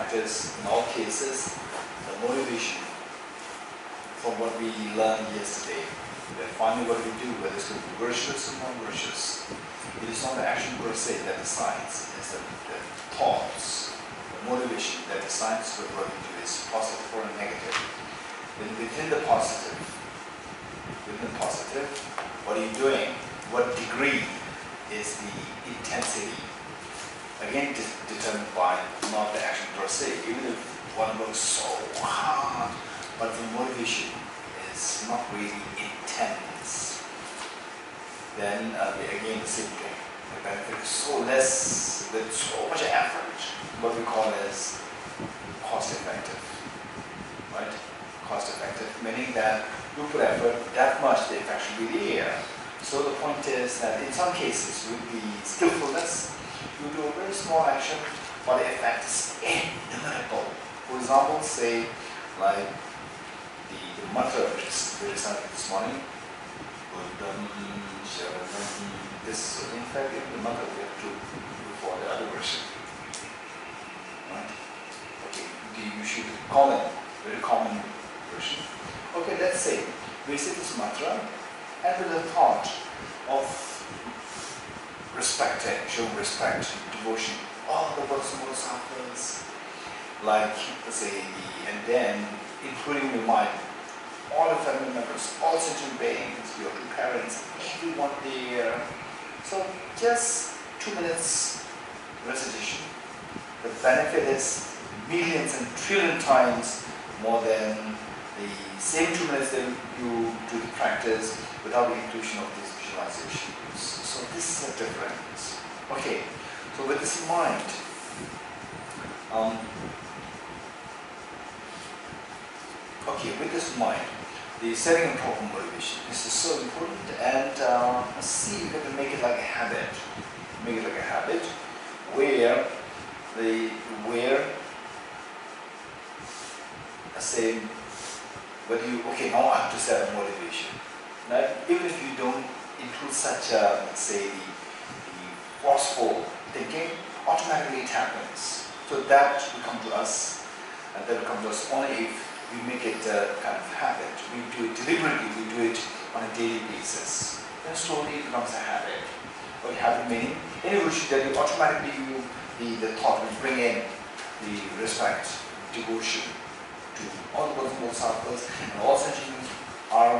practice, in all cases, the motivation from what we learned yesterday, that finally what we do, whether it's going to be virtuous or non-virtuous, it is not the action per se that decides, it's the thoughts, the motivation that decides whether what we do is positive or negative. Then within the positive, what are you doing? What degree is the intensity? Again, determined by not the action per se. Even if one works so hard, but the motivation is not really intense, then again the same thing. The benefit is so less, with so much effort, what we call as cost effective. Right? Cost effective, meaning that you put effort, that much the effect should be there. So the point is that in some cases, with the skillfulness, you do a very small action, but the effect is inimitable. For example, say, like the mantra which we recited this morning, this, in fact, even the mantra we have to do for the other version. Right? Okay, the usual common, very common version. Okay, let's say we say this mantra and with the thought of respecting, showing respect, devotion, all the Bodhisattvas, like, let's say, and then including your mind, all the family members, all sentient beings, your two parents, everyone there. So just 2 minutes recitation. The benefit is millions and trillion times more than the same 2 minutes that you do the practice without the inclusion of these visualizations. So this is a difference. Okay, so with this in mind, with this in mind, the setting and proper motivation, this is so important, and let's see if we can make it like a habit. Make it like a habit where say, whether you, okay, now I have to set a motivation. Now, even if you don't include such a, let's say, the forceful thinking, automatically it happens. So that will come to us, and that will come to us only if we make it a kind of habit. We do it deliberately, we do it on a daily basis. Then slowly it becomes a habit. What habit meaning? Any virtue that you automatically, the thought will bring in the respect, devotion to all the Bodhisattvas, and all sentient beings are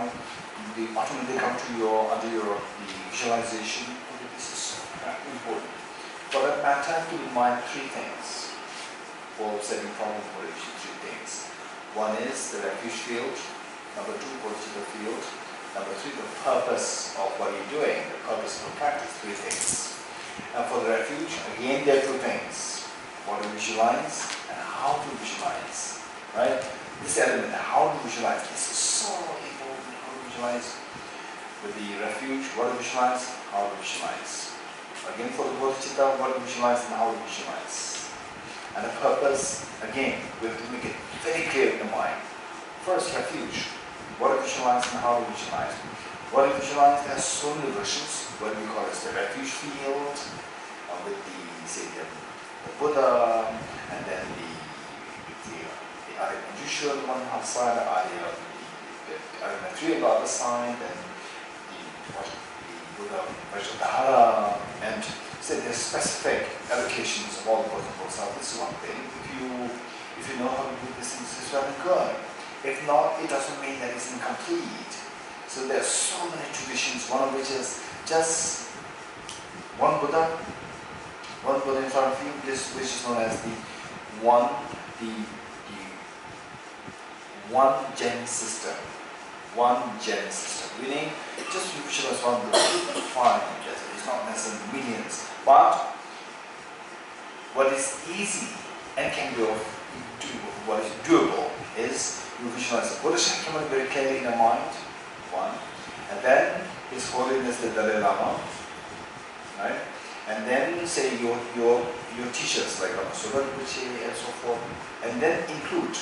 ultimately come to under your visualization. Okay, this is important. For that matter, keep in mind 3 things for setting proper motivation. 3 things. One is the refuge field. Number 2, Bodhisattva field. Number 3, the purpose of what you're doing, the purpose of the practice. 3 things. And for the refuge, again, there are 2 things: what to visualize and how to visualize. Right? This element, how to visualize, this is so important. How to visualize. With the refuge, what to visualize, how to visualize. Again, for the bodhicitta, what to visualize and how to visualize. And the purpose, again, we have to make it very clear in the mind. First, refuge, what to visualize and how to visualize. What to visualize, there are so many versions. What we call as the refuge field, with the, say, the Buddha, and then the Arya Nagarjuna on one side, the Arya Nagarjuna on the other side, and the Buddha Vajradhara, and say there's specific allocations of all the Bodhisattvas. This is one thing. If you know how to do these things, it's very good. If not, it doesn't mean that it's incomplete. So there are so many traditions, one of which is just one Buddha in front of you, which is known as the one gen system. One gen system, meaning just you visualize one Buddha, fine, it's not necessarily millions. But what is easy and can be what is doable is you visualize the Buddha Shakyamuni very clearly in your mind, one, and then His Holiness the Dalai Lama, right? And then say your teachers like Lama Sudaruchi and so forth, and then include,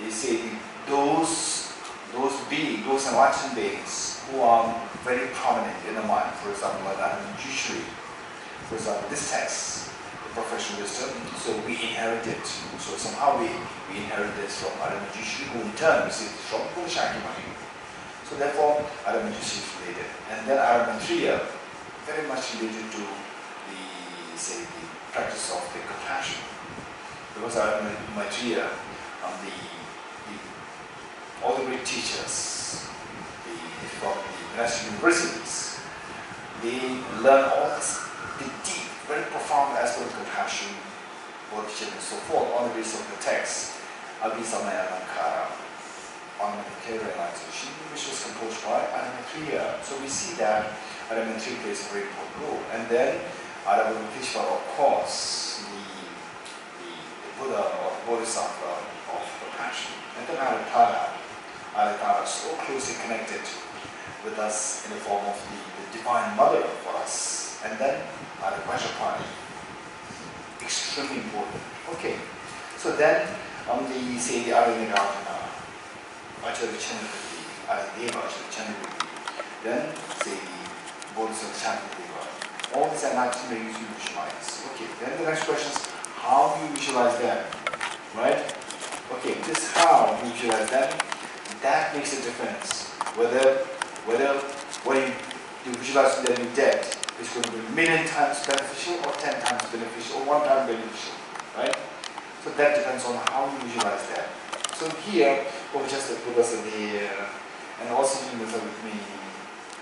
you say those enlightened beings who are very prominent in the mind. For example, like Arya Nagarjuna. For example, this text, the professional wisdom, so we inherit it. So somehow we inherit this from Arya Nagarjuna, who in turn received it from Bodhisattva. So therefore, Arya Nagarjuna is related. And then Arya Maitreya, very much related to the, say, the practice of the compassion. Because Arya Maitreya, all the great teachers from the national universities, they learn all this, the deep, very profound aspect of compassion, bodhicitta and so forth on the basis of the text, Abhisamaya Alankara, on the realization, which was composed by Arya Maitreya. So we see that Arya Maitreya plays a very important role. And then Arya Bodhisattva, of course, the Buddha or Bodhisattva of compassion. And then Arya Tara, so closely connected with us in the form of the Divine Mother for us. And then Arya Vajrapani, extremely important. Okay, so then on the, say, the Arya Nagarjuna, Acharya Chandravati, Arya Deva, Acharya Chandravati, then say the Bodhisattva Shantideva. All these are not very easy to visualize. Okay, then the next question is, how do you visualize them? Right? Okay, this how you visualize them, that makes a difference. Whether when you visualize them in dead, it's going to be a million times beneficial or 10 times beneficial or 1 time beneficial, right? So that depends on how you visualize that. So here, we'll just put us in here, and also doing this with me,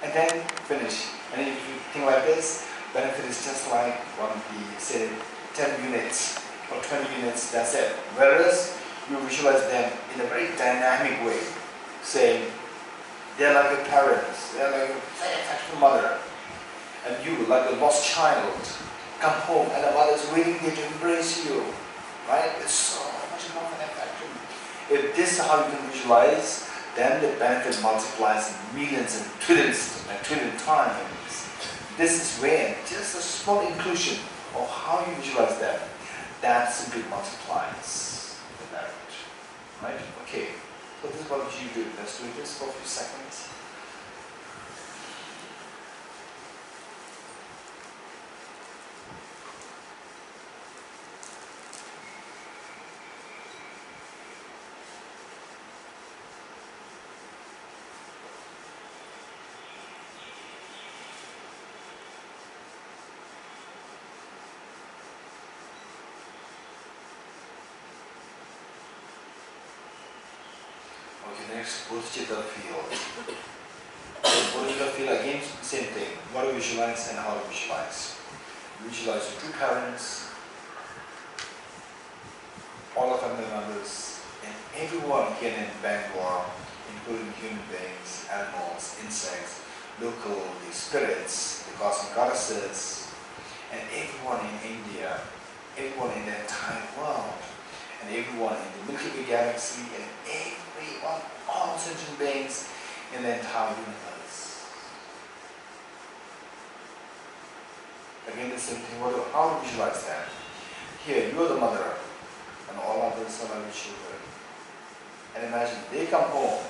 and then finish. And if you think like this, benefit is just like one of the, say, 10 units or 20 units, that's it. Whereas you visualize them in a very dynamic way, saying, they're like your parents, they're like your very affectionate mother, and you, like a lost child, come home and the mother is waiting there to embrace you, right? It's so much more than affection. If this is how you can visualize, then the benefit multiplies in millions and trillion times. This is where just a small inclusion of how you visualize that, that simply multiplies the benefit, right? Okay. So this is what you do. Let's do this for a few seconds. Okay, next, Bodhicitta field. Bodhicitta field, again, same thing. What to visualize and how to visualize. Visualize your two parents, all the family members, and everyone here in Bangalore, including human beings, animals, insects, local, the spirits, the cosmic goddesses, and everyone in India, everyone in the entire world, and everyone in the Milky Way galaxy, and everyone, all sentient beings in the entire universe. Again, the same thing. How to visualize that? Here, you are the mother, and all others are like children. And imagine they come home,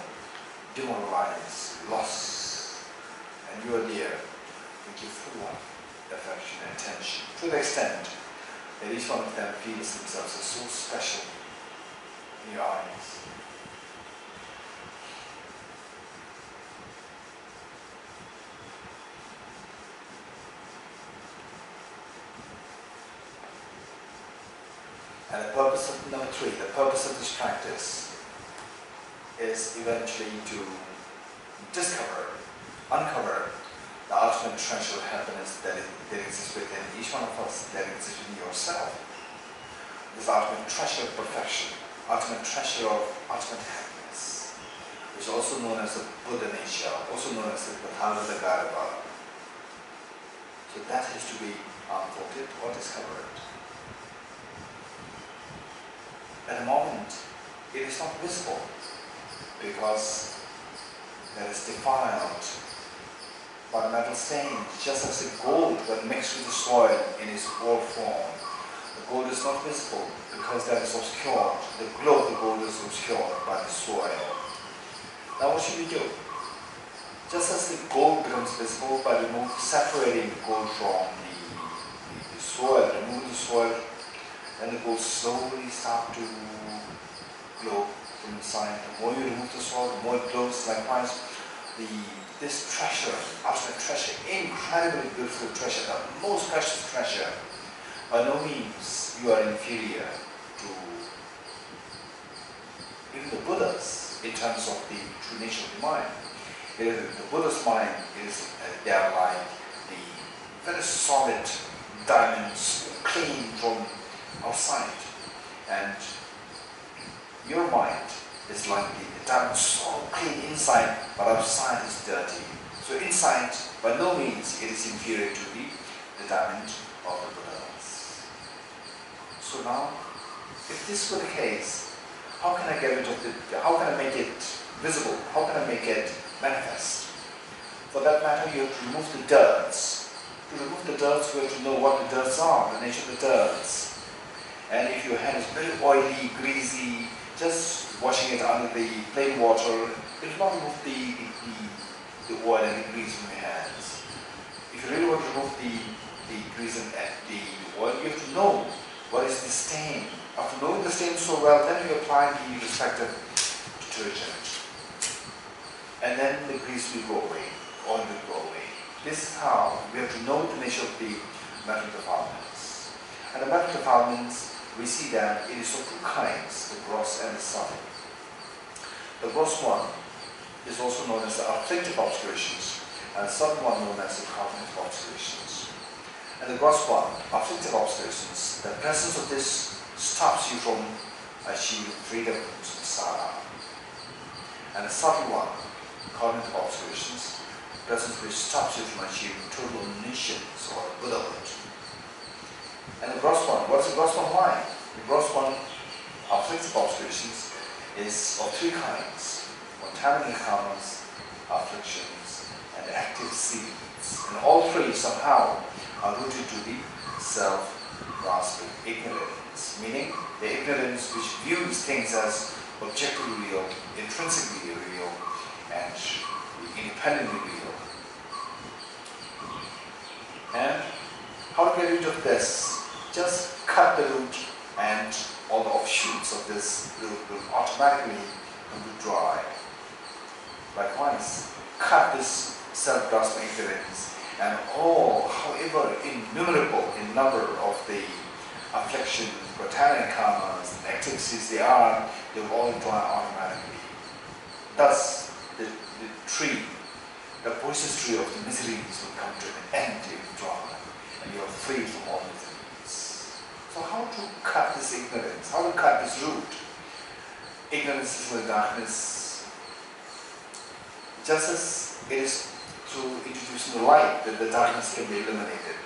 demoralized, lost, and you are there with your full love, affection, and attention, to the extent that each one of them feels themselves as so special in your eyes. And the purpose of number 3, the purpose of this practice is eventually to uncover the ultimate treasure of happiness that exists within each one of us, that exists within yourself. This ultimate treasure of perfection, ultimate treasure of ultimate happiness, which is also known as the Buddha nature, also known as the Nalanda Buddhism. So that has to be unfolded or discovered. At the moment, it is not visible because that is defiled by the metal stains, just as the gold when mixed with the soil in its raw form. The gold is not visible because that is obscured. The glow of the gold is obscured by the soil. Now what should we do? Just as the gold becomes visible by separating the gold from the soil, remove the soil, and the coal slowly start to glow from inside. The more you remove the soil, the more it glows. Likewise, this treasure, ultimate treasure, incredibly beautiful treasure, the most precious treasure, by no means you are inferior to even the Buddhas in terms of the true nature of the mind. The Buddha's mind is they are like the very solid diamonds, clean from outside, and your mind is like the diamond so clean inside, but outside is dirty. So inside, by no means, it is inferior to the diamond of the Buddhas. So now, if this were the case, how can I get rid of it? How can I make it visible? How can I make it manifest? For that matter, you have to remove the dirts. To remove the dirts, we have to know what the dirts are, the nature of the dirts. And if your hand is very oily, greasy, just washing it under the plain water, it will not remove the oil and the grease from your hands. If you really want to remove the grease and the oil, you have to know what is the stain. After knowing the stain so well, then you apply the respective detergent. And then the grease will go away, oil will go away. This is how we have to know the nature of the metal defilements. And the metal defilements, we see that it is of two kinds, the gross and the subtle. The gross one is also known as the afflictive obscurations, and the subtle one known as the cognitive obscurations. And the gross one, afflictive obscurations, the presence of this stops you from achieving freedom from samsara. And the subtle one, cognitive obscurations, presence which stops you from achieving total omniscience or Buddhahood. And the gross one, what is the gross one like? The gross one, afflictive obscurations, is of three kinds: contaminating karmas, afflictions, and active seeds. And all three somehow are rooted to the self-grasping ignorance, meaning the ignorance which views things as objectively real, intrinsically real, and independently real. And how to get rid of this? Just cut the root, and all the offshoots of this will automatically come to dry. Likewise, cut this self-grasping ignorance, and all, however innumerable in number of the afflictions, botanic karmas, and activities they will all dry automatically. Thus, the tree, the poisonous tree of the miseries will come to an end, it will dry, and you are free from all miseries. So how to cut this ignorance? How to cut this root? Ignorance is the darkness. Just as it is through introducing the light that the darkness can be eliminated.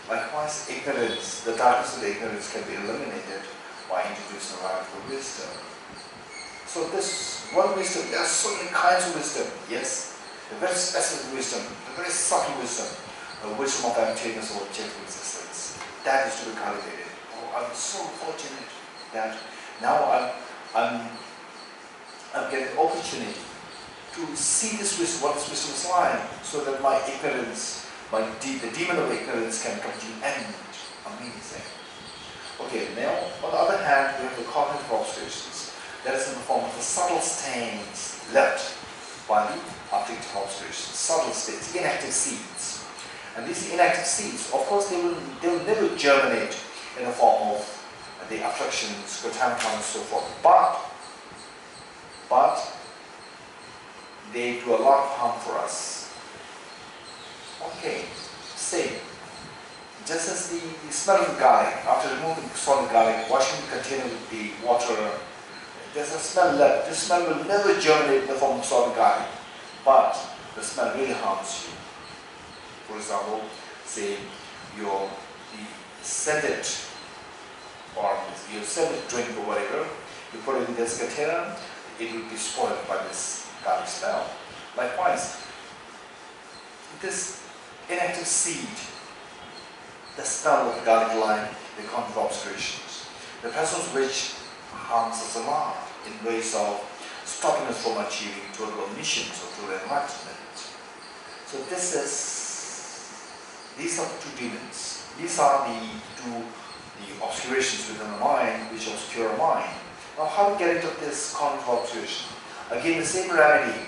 Likewise, ignorance, the darkness of the ignorance can be eliminated by introducing the light of wisdom. So this one wisdom, there are so many kinds of wisdom. Yes, the very specific wisdom, the very subtle wisdom, the wisdom of emptiness or objective existence. That is to be cultivated. Oh, I'm so fortunate that now I'm getting an opportunity to see this wisdom, what this wisdom is like, so that my ignorance, the demon of ignorance can come to an end. Amazing. Okay, now on the other hand, we have the cognitive obscurations. That is in the form of the subtle stains left by the afflictive obscurations, subtle stains, inactive seeds. And these inactive seeds, of course, they will never germinate in the form of the afflictions, contaminants, and so forth. But they do a lot of harm for us. Okay, say, just as the smell of the garlic, after removing the solid garlic, washing the container with the water, there's a smell left. This smell will never germinate in the form of solid garlic, but the smell really harms you. For example, say you scented or you scented drink or whatever, you put it in this container, it will be spoiled by this garlic smell. Likewise, this inactive seed, the smell of the garlic lime, the cognitive obscurations, the presence of which harms us a lot in ways of stopping us from achieving total omniscience or total enlightenment. So this is These are two demons. These are the obscurations within the mind which obscure our mind. Now how to get rid of this cognitive obscuration? Again the same remedy,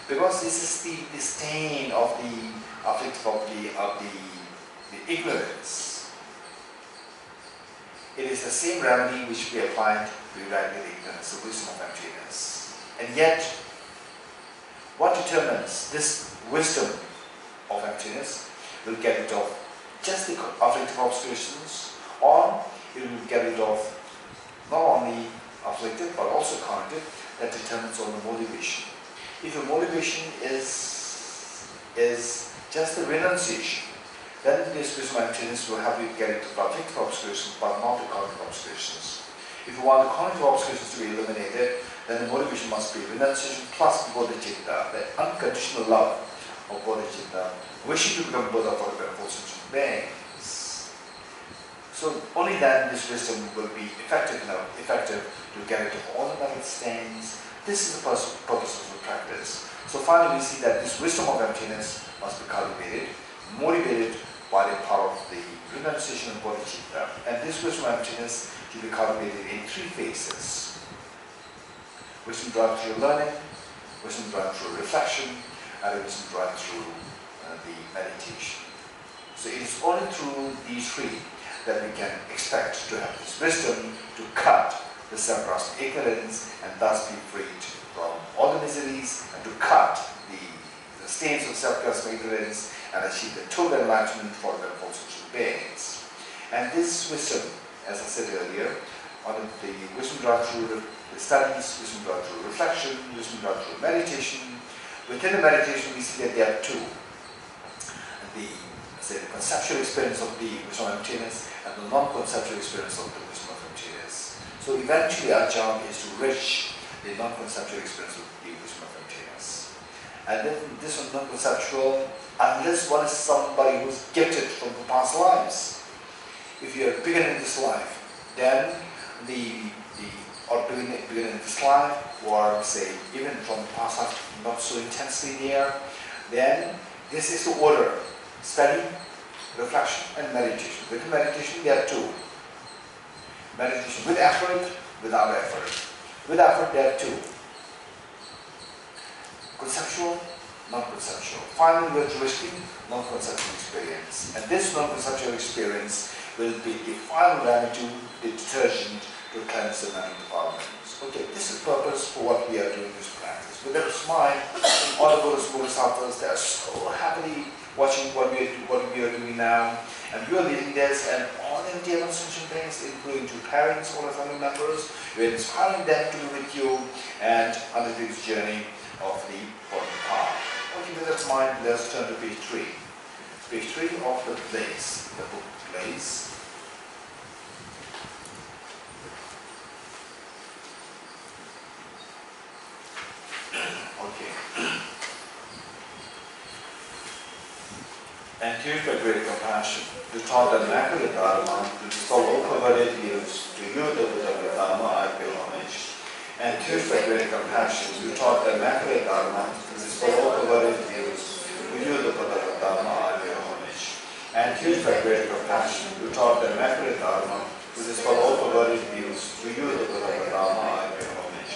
because this is the stain of the afflictive of the ignorance. It is the same remedy which we apply to eradicate the ignorance, the wisdom of emptiness. And yet, what determines this wisdom of emptiness will get rid of just the afflictive obscurations, or it will get rid of not only afflictive but also cognitive. That determines on the motivation. If your motivation is just the renunciation, then this wisdom of emptiness will help you get rid of afflictive obscurations but not the cognitive obscurations. If you want the cognitive obscurations to be eliminated, then the motivation must be renunciation plus bodhicitta, the unconditional love of bodhicitta, wishing to become Buddha for the benefit of sentient beings. So only then this wisdom will be effective to get rid of all the mental stains. This is the purpose of the practice. So finally we see that this wisdom of emptiness must be cultivated, motivated by the power of the renunciation of bodhicitta. And this wisdom of emptiness to be cultivated in three phases. Wisdom drawn through learning, wisdom drawn through reflection, and wisdom drawn through the meditation. So it is only through these three that we can expect to have this wisdom to cut the self-grasping ignorance and thus be freed from all the miseries, and to cut the stains of self-grasping ignorance and achieve the total enlightenment for the benefit of sentient beings. And this wisdom, as I said earlier, on the wisdom drawn through the studies, wisdom drawn through reflection, wisdom drawn through meditation. Within the meditation we see that there are two. The conceptual experience of the wisdom of emptiness and the non-conceptual experience of the wisdom of emptiness. So eventually our job is to reach the non-conceptual experience of the wisdom of emptiness. And then this non-conceptual, unless one is somebody who's gifted from the past lives. If you are beginning this life, then beginning this life, or say even from the past life, not so intensely there, then this is the order: study, reflection, and meditation. With meditation, there are two. Meditation with effort, without effort. With effort, there are two. Conceptual, non-conceptual. Finally, we are twisting non-conceptual experience. And this non-conceptual experience will be the final remedy, the detergent to cleanse the mental defilements. Okay, this is the purpose for what we are doing this practice. With their smile, all the Bodhisattvas, they are so happily watching what we are doing now. And you are leading this, and all the dear sentient beings, including two parents, all the family members, you are inspiring them to be with you and undertake this journey of the Bodhi path. Okay, with that mind, let's turn to page 3. Page 3 of the place, the book place. Okay. And here by great compassion, you taught the Immaculate Dharma to dispel all perverted views. To you, the Buddha of Dharma, I pay homage. And here by great compassion, you taught the Immaculate Dharma to dispel all perverted views. To you, the Buddha of Dharma, I pay homage. And here by great compassion, you taught the Immaculate Dharma to dispel all perverted views. To you, the Buddha of Dharma, I pay homage.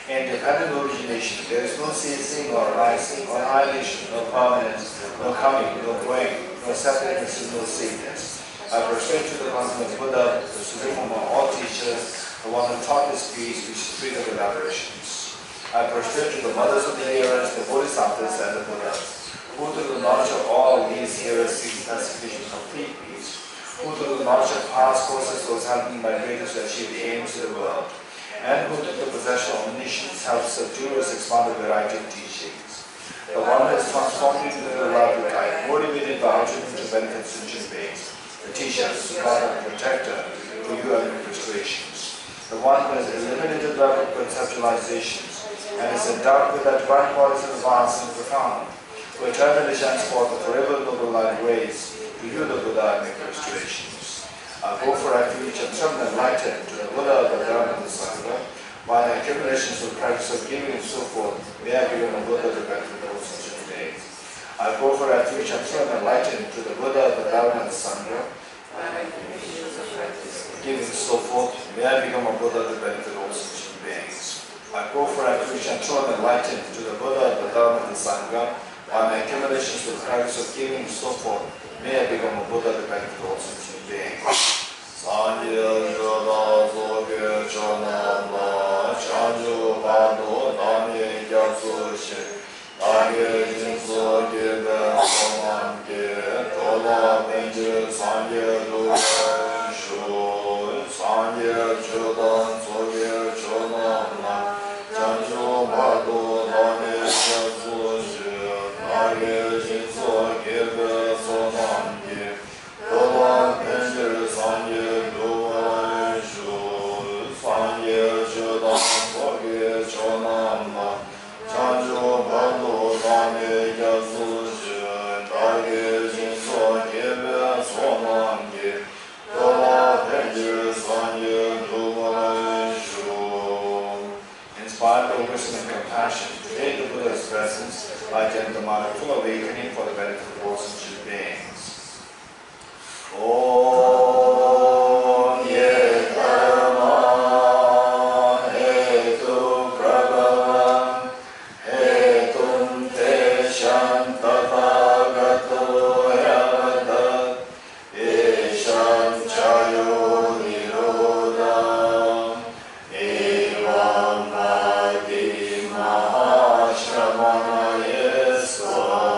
In dependent origination, there is no ceasing or rising or annihilation, no permanence, no coming, no going, no separateness, no sameness. I prostrate to the cosmic Buddha, the supreme of all teachers, the one who taught this peace, which is free of elaborations. I prostrate to the mothers of the hearers, the Bodhisattvas and the Buddhas, who through the knowledge of all these hearers seek pacification, complete peace, who through the knowledge of past courses was helping my greatest to achieve the aims of the world, and who through the possession of omniscience helps subdue us expand the variety of teachings. The one who is transformed into the love type, motivated by ultimate to benefit sentient beings, the teacher, God and protector, for you and your restorations. The one who has eliminated the web of conceptualizations and is endowed with that divine qualities of vast and profound, who eternally shines forth the forever noble light rays, to you the Buddha and your restorations. I go for refuge and turn enlightened to the Buddha, the Dharma, and the Sangha, by the accumulations of practice of giving and so forth, may I become a Buddha to benefit all sentient beings. I go for refuge and feel enlightened to the Buddha, the Dharma, and the Sangha. Giving so forth, may I become a Buddha to benefit all sentient beings. I go for refuge and feel enlightened to the Buddha, the Dharma, and the Sangha. By my accumulations with practice of giving and so forth, may I become a Buddha to benefit all sentient beings. Sanje Joda Zoge Chonama Chanju Bado Dami Gyatsu Shi Dage Jinsu Gebe Somange Tola Benji Sanje Luwa Shu Sanje Jodan Zoge Chonama Chanju Bado Dami Gyatsu Shi Dage Jinsu Gebe Somange Tola Benji Sanje Inspired by wisdom and compassion, today the Buddha's presence, I attempt the mind of full awakening for the benefit of all sentient beings. Om Ye Dharma Hetu Prabhavam Hetum Te Shantatagato Yavadat Esham Chayo Nirodham Evam Adi Mahashramana Yesvaha.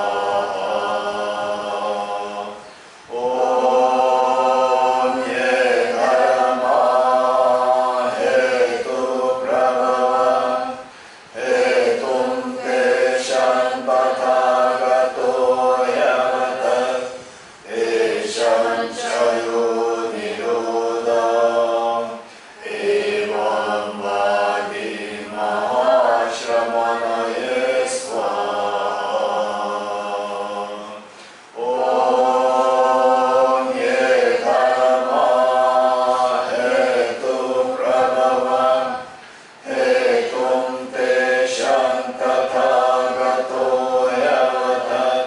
Om Ye Dharma Hetu Prabhavam Hetum Te Shantatagato Yavatat Esham Chayo Nirodham Evam Adi Mahashramana Yesvaha. Om Ye Dharma Hetu Prabhavam Hetum Te Shantatagato Yavatat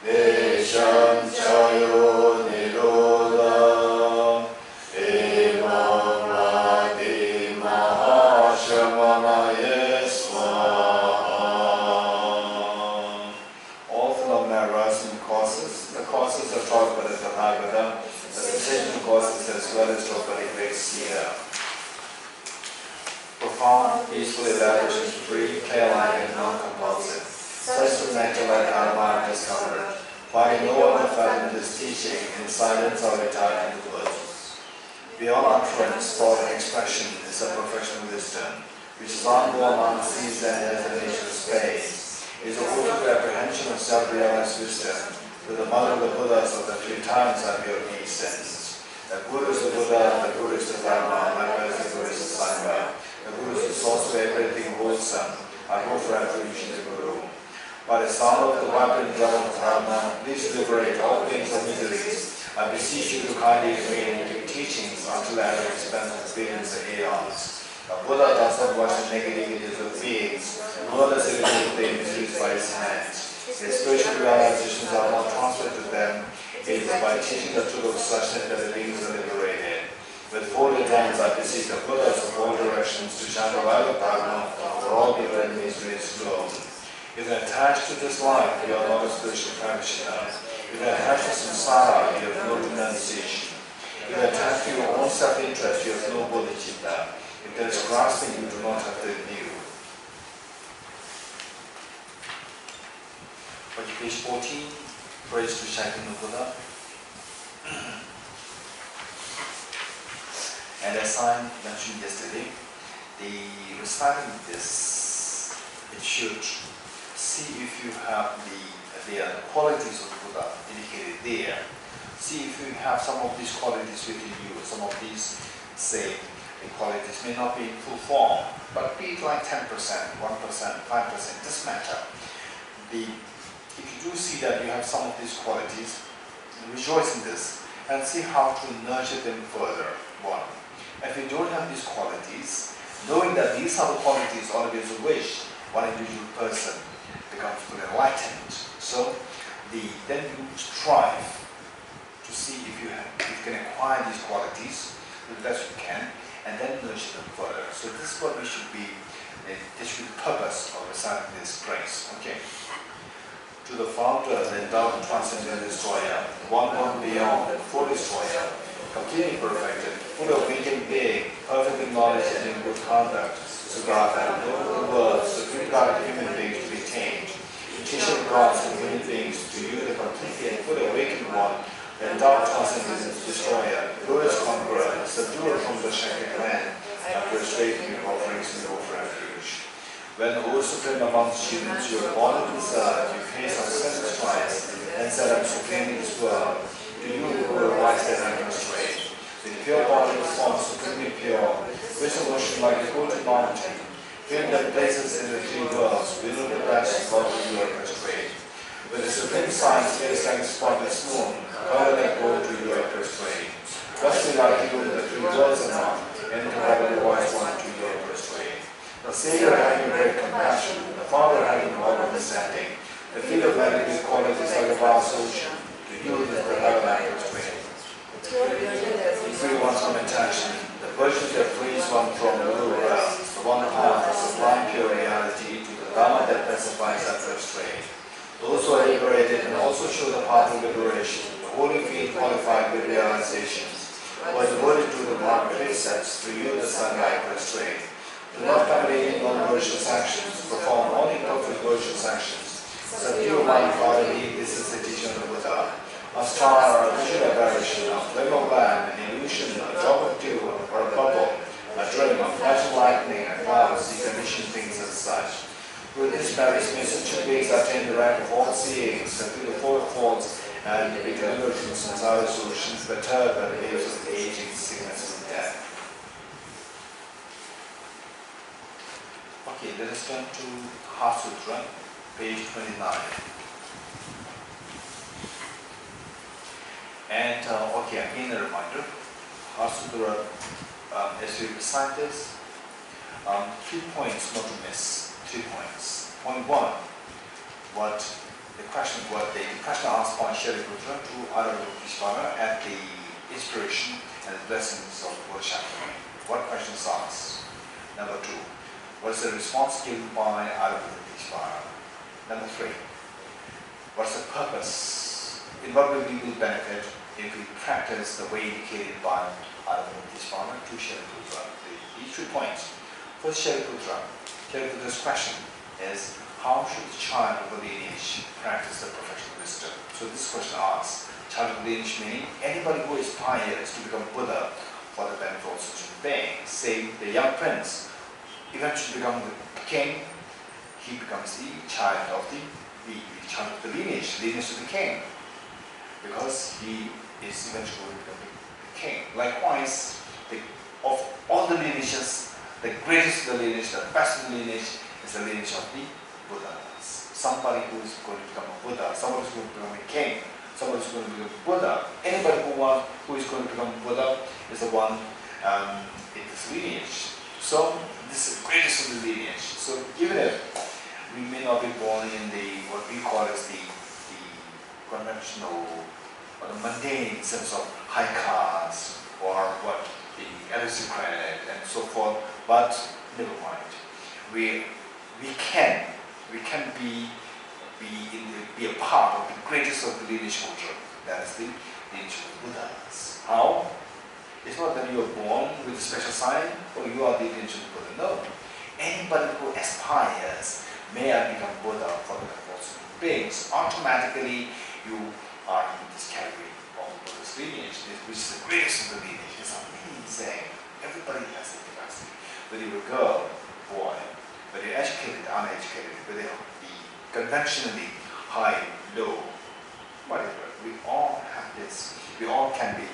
Esham Chayo Nirodham Evam Adi Mahashramana Yesvaha. All phenomena arise from causes. The causes are taught by the Tathagata, the cessation causes as well as taught by the great seer. Profound, peaceful elaboration is free, clear-like, and non-compulsive. Such is natural karma and discovered. Finding no one to fathom this teaching, in silence or retired into the woods. Beyond utterance, thought and expression is a professional wisdom, which is unborn, unseized, and has the nature of space. It is a ultimate apprehension of self-realized wisdom, that the mother of the Buddhas of the 3 times are pure peace sense. The Guru is the Buddha, the Guru is the Dharma, likewise the Guru is the Sangha. The Guru is the source of everything wholesome. I go for refuge in the Guru. By the sound of the vibrant drum of Dharma, please liberate all pains and miseries. I beseech you to kindly remain in teachings until I have experienced billions of aeons. The Buddha does not watch the negativities of beings, nor does he remove their miseries by his hands. His spiritual realizations are not transferred to them. It is by teaching the truth of suchness that the beings are liberated. With folded hands, I beseech the Buddhas of all directions to shine the light of Dharma for all people and miseries gloom. If you're attached to this life, you are not a spiritual practitioner. If you're attached to samsara, you have no renunciation. If you're attached to your own self-interest, you have no bodhicitta. If there is grasping, you do not have the view. Page 14, praise to Shantideva Buddha. And as I mentioned yesterday, the reciting this, it should see if you have the qualities of the Buddha indicated there. See if you have some of these qualities within you. Some of these, say, the qualities may not be in full form, but be it like 10%, 1%, 5%, doesn't matter. If you do see that you have some of these qualities, rejoice in this and see how to nurture them further. One. If you don't have these qualities, knowing that these are the qualities always a wish, one individual person becomes fully enlightened. So, then you strive to see if you can acquire these qualities the best you can, and then nurture them further. So this is what we should be. This should be the purpose of reciting this grace. Okay. To the founder, the endowed transcendental destroyer, one born beyond, full destroyer, completely perfected, full of awakened being, perfect in knowledge and in good conduct, Sugata, noble words, the free God of human beings to be tamed, teaching gods and human beings to you, the completely and fully awakened one, the endowed transcendental destroyer, glorious conqueror, subduer from the sacred land, and persuade you offerings in your refuge. When, O Supreme amongst humans, you are born into this earth, you face our senseless trials, and set up supreme in this world. To you who are wise and unconstrained, with pure bodily form supremely pure, wisdom ocean like a golden mountain, filling the places in the three worlds, below the best of you are constrained. With the supreme science placed like a spotless moon, cover that gold to you are constrained. Thus without you, the three worlds are not, and to have the wise one to you are constrained. The Savior having great compassion, the Father having all understanding, the field of vanity qualities like a vast ocean, to you is the tabernacle straight. Free one from attachment, the virtue that frees one from the lower realms, the one path of sublime pure reality to the Dharma that pacifies that restraint. Those who are liberated and also show the path of liberation, the holy field qualified with realizations, who are devoted to the marked precepts, to you the sunlight restraint. Do not commit in non-virtuous actions, perform only perfect virtuous actions. Subdue mind, bodily, this is the teaching of the Buddha. A star, a visual apparition, a flame of lamp, an illusion, a drop of dew, or a bubble, a dream, a flash of lightning, a cloud, see conditioned things as such. With this Paris may such beings attain the rank of all seeings, and through the four faults and the big illusions and other solutions, perturbed by the waves of aging, sickness, and death. Okay, let us turn to Heart Sutra, page 29. And, okay, again a reminder, Heart Sutra, as we recite this, 3 points not to miss, 3 points. Point 1, the question asked by Shariputra to Arya Nagarjuna at the inspiration and the blessings of Bodhisattva. What questions asked? Number 2, what is the response given by Arya Nagarjuna? Number 3, what's the purpose? In what way we will benefit if we practice the way indicated by Arya Nagarjuna to Shariputra? These 3 points. First, Shariputra's question is, how should the child of the lineage practice the professional wisdom? So this question asks, child of the lineage meaning anybody who aspires to become Buddha for the benefit of such beings. Say the young prince eventually becomes the king, he becomes the child of the lineage of the king, because he is eventually going to become the king. Likewise, of all the lineages, the greatest of the lineage, the best of the lineage is the lineage of the Buddhas. Somebody who is going to become a Buddha, somebody who is going to become a king, somebody who is going to become a Buddha. Anybody who is going to become a Buddha is the one in this lineage. So this is the greatest of the lineage. So even if we may not be born in what we call as the conventional or the mundane sense of high caste or what the aristocrat and so forth, but never mind. We can be a part of the greatest of the lineage culture. That is the lineage of the Buddhas. How? It's not that you are born with a special sign or you are the lineage of the Buddha. No. Anybody who aspires may I become Buddha for the benefit of beings. Automatically you are in this category of Buddha's lineage, which is the greatest of the lineage. It's amazing. Everybody has the capacity. Whether you're a girl, boy, whether you're educated, uneducated, whether you're conventionally high, low, whatever, we all have this. We all can be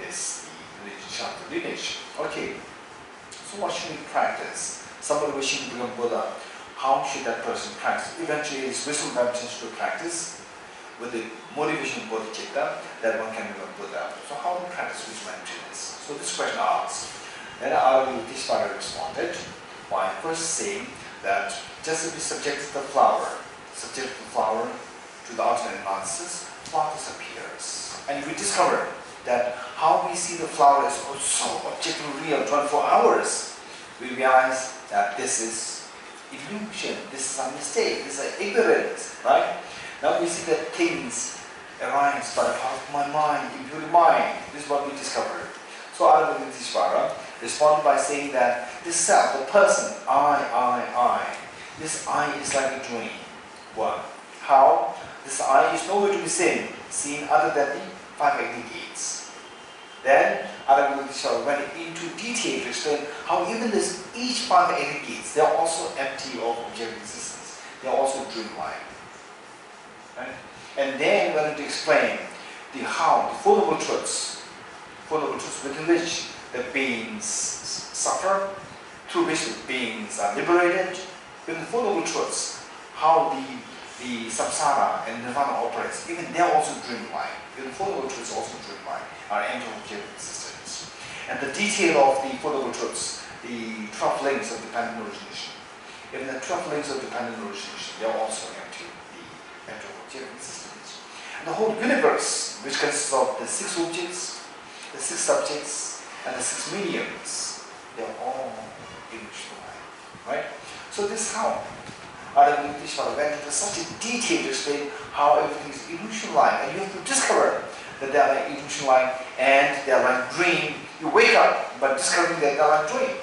this lineage. Okay, so what should we practice? Somebody wishing to become Buddha, how should that person practice? Eventually, it's wisdom baptism to practice with the motivation of bodhicitta that one can become Buddha. So how to practice wisdom baptism? So this question asks. Then Arya Nagarjuna responded by first saying that just to be subject to the flower to the alternate analysis, flower disappears. And we discover that how we see the flower is so objectively real 24 hours. We realize that this is illusion, this is a mistake, this is ignorance, right? Now we see that things arise by the power of my mind, impure mind. This is what we discovered. So Arya Nagarjuna responded by saying that this self, the person, I, this I is like a dream. What? How? This I is nowhere to be seen other than the 5 aggregates. Then Arya Nagarjuna went into detail to explain how even each 5 aggregates, they are also empty of objective existence. They are also dreamlike. Right? And then went on to explain the Four Noble Truths within which the beings suffer, through which the beings are liberated. With the Four Noble Truths, how the samsara and nirvana operates, even they are also dreamlike. Even the Four Noble Truths also dreamlike, are empty of objective existence. And the detail of the Four Noble Truths, the 12 links of dependent origination, even the 12 links of dependent origination, they are also empty of objective existence. And the whole universe, which consists of the 6 objects, the 6 subjects, and the 6 mediums, they are all illusional, right? So this is how Arya Nagarjuna went into such a detail to explain how everything is illusion-like, and you have to discover that they are like illusion-like and they are like dream. You wake up by discovering that they are like dream.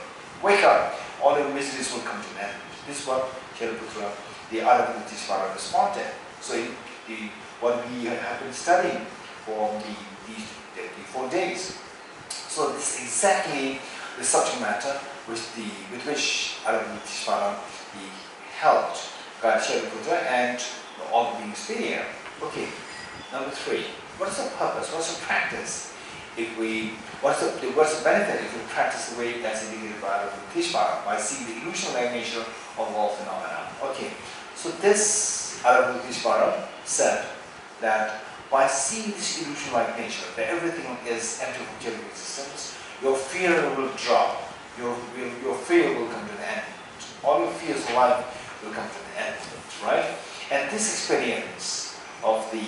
Wake up, all your miseries will come to an end. This is what Shantideva, the Arya Nagarjuna responded. So what we have been studying for the 4 days. So this is exactly the subject matter with which Arya Nagarjuna helped guide Shantideva and all the beings here. Okay, number 3. What is the purpose? What is the practice? What's the benefit if we practice the way that's indicated by Arya Nagarjuna by seeing the illusional nature of all phenomena? Okay, so this Arya Nagarjuna said that by seeing this illusion-like nature, that everything is empty of objective existence, your fear will drop. Your fear will come to an end. All your fears of life will come to an end, right? And this experience of the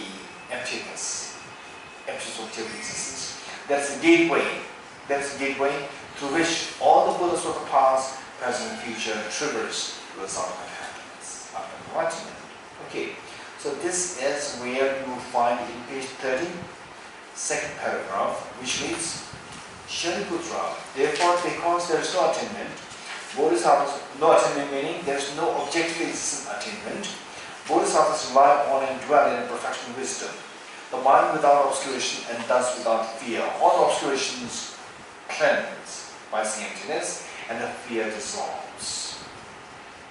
emptiness of objective existence, that's the gateway. That's the gateway through which all the Buddhas of the past, present, and future traverse to the result of happiness, after enlightenment. Okay. So this is where you will find in page 30, second paragraph, which reads, Shantideva, therefore, because there is no attainment, Bodhisattvas, no attainment meaning there is no objectively existent attainment, Bodhisattvas rely on and dwell in perfection wisdom, the mind without obscuration and thus without fear. All obscurations cleanse by seeing emptiness, and the fear dissolves.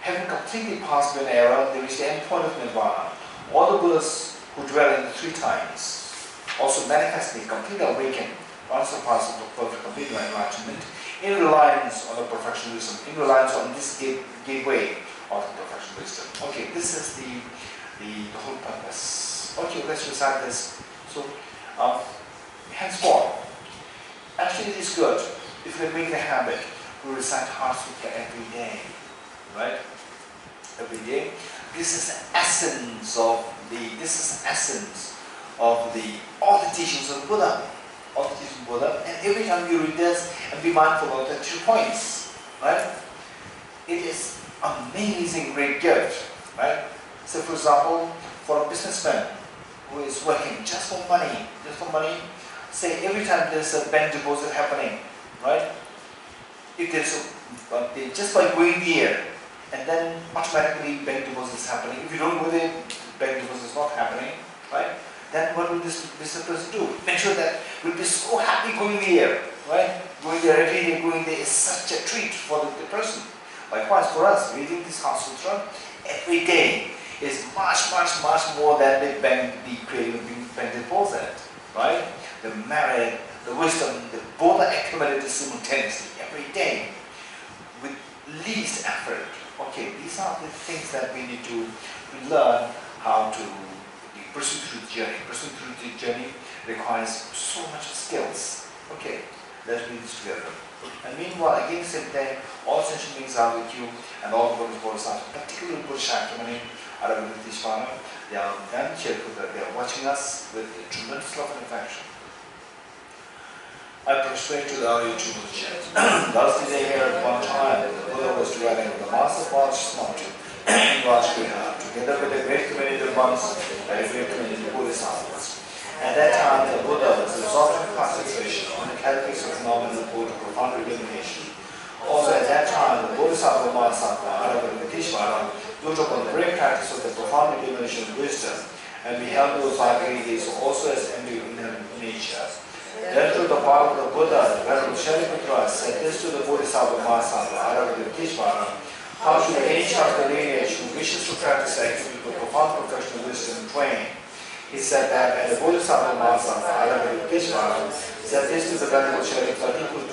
Having completely passed beyond error, they reach the end point of nirvana. All the Buddhas who dwell in the 3 times, also manifestly completely awakened, once the path of perfect complete enlightenment, in reliance on the perfection wisdom, in reliance on this gateway of the perfection wisdom. Okay, this is the whole purpose. Okay, let's recite this. So, henceforth, actually it is good if we make the habit to recite Heart Sutra every day, right? Every day. This is the essence of all the teachings of Buddha. All the teachings of Buddha. And every time you read this and be mindful of the 2 points, right? It is amazing great gift, right? So for example, for a businessman who is working just for money, say every time there's a bank deposit happening, right? If there's just by going there, and then automatically bank deposit is happening. If you don't go there, bank deposit is not happening, right? Then what will this person do? Make sure that we'll be so happy going there, right? Going there every day, going there is such a treat for the person. Likewise for us, reading this Heart Sutra every day is much more than creating bank deposit, right? The merit, the wisdom, both are accumulated simultaneously every day with least effort. Okay, these are the things that we need to learn how to pursue through the journey. Pursuing through the journey requires so much skills. Okay, let's read this together. And meanwhile, again, same thing, all sentient beings are with you, and all the Bodhisattvas, particularly Buddha Shakyamuni, Arya Nagarjuna, and Chelkuta, they are watching us with tremendous love and affection. I prostrate to the Arya Nagarjuna. Last day here at one time, the Buddha was dwelling in the master Bodhisattva mountain in Rajgriha, together with a great community of monks and a great community of Bodhisattvas. At that time, the Buddha was absorbed in concentration on the categories of phenomenal Buddha, profound illumination. Also at that time, the Bodhisattva Mahasatva, Arya Nagarjuna, looked upon the great practice of the profound illumination of wisdom and beheld those Bhagavad also as embryo in nature. Then through the power of the Buddha, the Venerable Shantideva said this to the Bodhisattva Mahasatva, Arya Nagarjuna, how should any child of the lineage who wishes to practice activity with profound professional wisdom train? He said that, and the Bodhisattva Mahasatva, Arya Nagarjuna, said this to the Venerable Shantideva,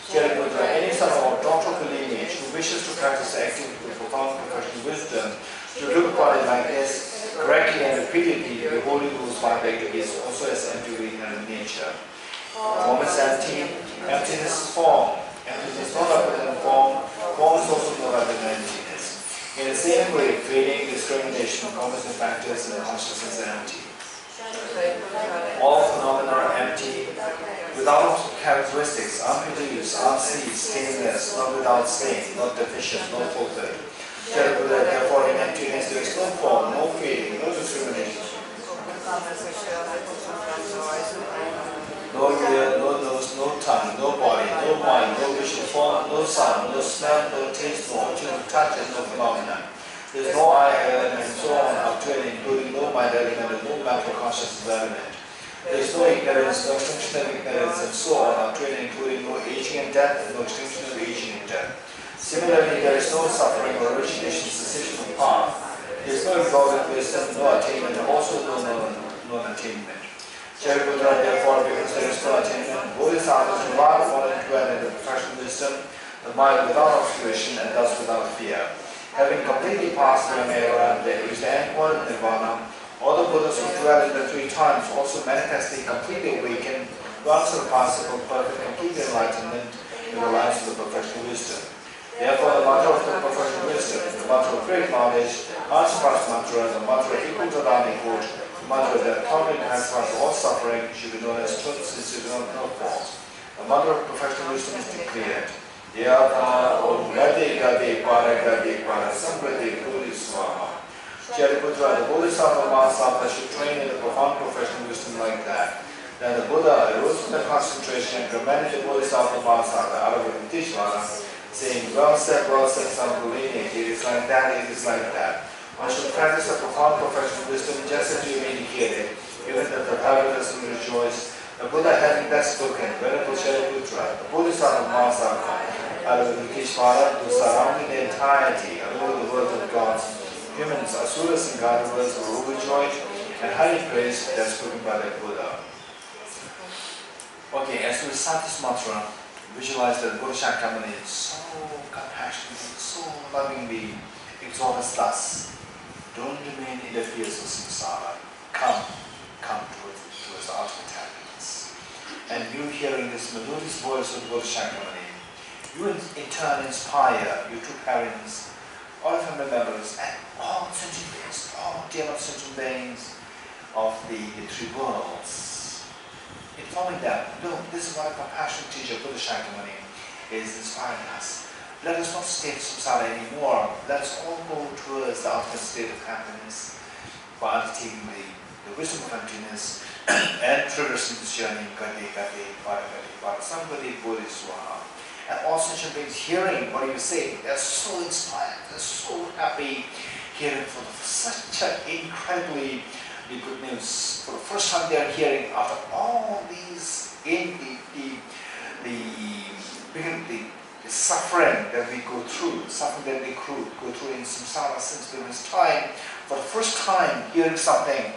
any son of daughter of the lineage who wishes to practice activity with profound professional wisdom should look upon it like this, correctly and repeatedly, the holy rules by is also as empty in nature. Form is empty, emptiness is form. Emptiness is not other than form, form is also not other than emptiness. In the same way, feeling, discrimination, composite factors, and consciousness are empty. All phenomena are empty, without characteristics, unproduced, unseen, stainless, not without stain, not deficient, not fulfilled. Therefore, in emptiness there is no form, no feeling, no discrimination. No ear, no nose, no tongue, no body, no mind, no vision, form, no sound, no smell, no taste, no option of touch, and no phenomenon. There is no eye element, and so on, up to and including no mind element, and no mental consciousness element. There is no ignorance, no extinction of ignorance, and so on, up to and including no aging and death, and no extinction of aging and death. Similarly, there is no suffering or origination, cessation of path. There is no exalted wisdom, no attainment, and also no non-attainment. Shariputra, therefore, because there is no attainment, Bodhisattvas do not fall into the professional wisdom, the mind without obscuration, and thus without fear. Having completely passed the era, there is the end point of nirvana. All the Buddhas who dwell in the three times also manifestly completely awakened, unsurpassable, perfect, complete enlightenment in the lives of the professional wisdom. Therefore, the mantra of the professional wisdom, the mantra of great knowledge, unsurpassed mantra, the mantra equal to Dhammikud, the mantra that totally has passed all suffering, should be known as truth, since it is not no fault. The mantra of professional wisdom is declared. Yatha Om Gade Gade Para Gade Para Samprade Puri Swaha. Shariputra, the Bodhisattva Mahasatva should train in the profound professional wisdom like that. Then the Buddha arose from the concentration and commanded the Bodhisattva Mahasatva, Arya Nagarjuna, saying, well said, son of the lineage, it is like that, it is like that. One should practice a profound professional wisdom just as you indicated, even that the Tibetans will rejoice. The Buddha having thus spoken, Venerable Shariputra, the Bodhisattva Mahasatva, Arya Nagarjuna, who surrounding the entirety of all the world of gods, humans, asuras and gandharvas were overjoyed and highly praised as spoken by the Buddha. Okay, as we recite this mantra, visualize that Buddha Shakyamuni is so compassionate, so lovingly exhorts us thus. Don't remain in the fields of samsara. Come towards the ultimate happiness. And you hearing this melodious voice of Buddha Shakyamuni, you in turn inspire your two parents, all family members, and all sentient beings, all demon sentient beings of the three worlds, informing them, look, this is why compassionate teacher Buddha Shakyamuni is inspiring us. Let us not stay in samsara anymore. Let us all go towards the ultimate state of happiness by undertaking the wisdom of emptiness and traversing this journey, Gade Gade, Para Gade, Para Samgade, Bodhiswaha. And all sentient beings hearing what you say, they are so inspired, they are so happy hearing for such an incredibly good news. For the first time they are hearing after all these the suffering that we go through, suffering that we go through in samsara since previous time, for the first time hearing something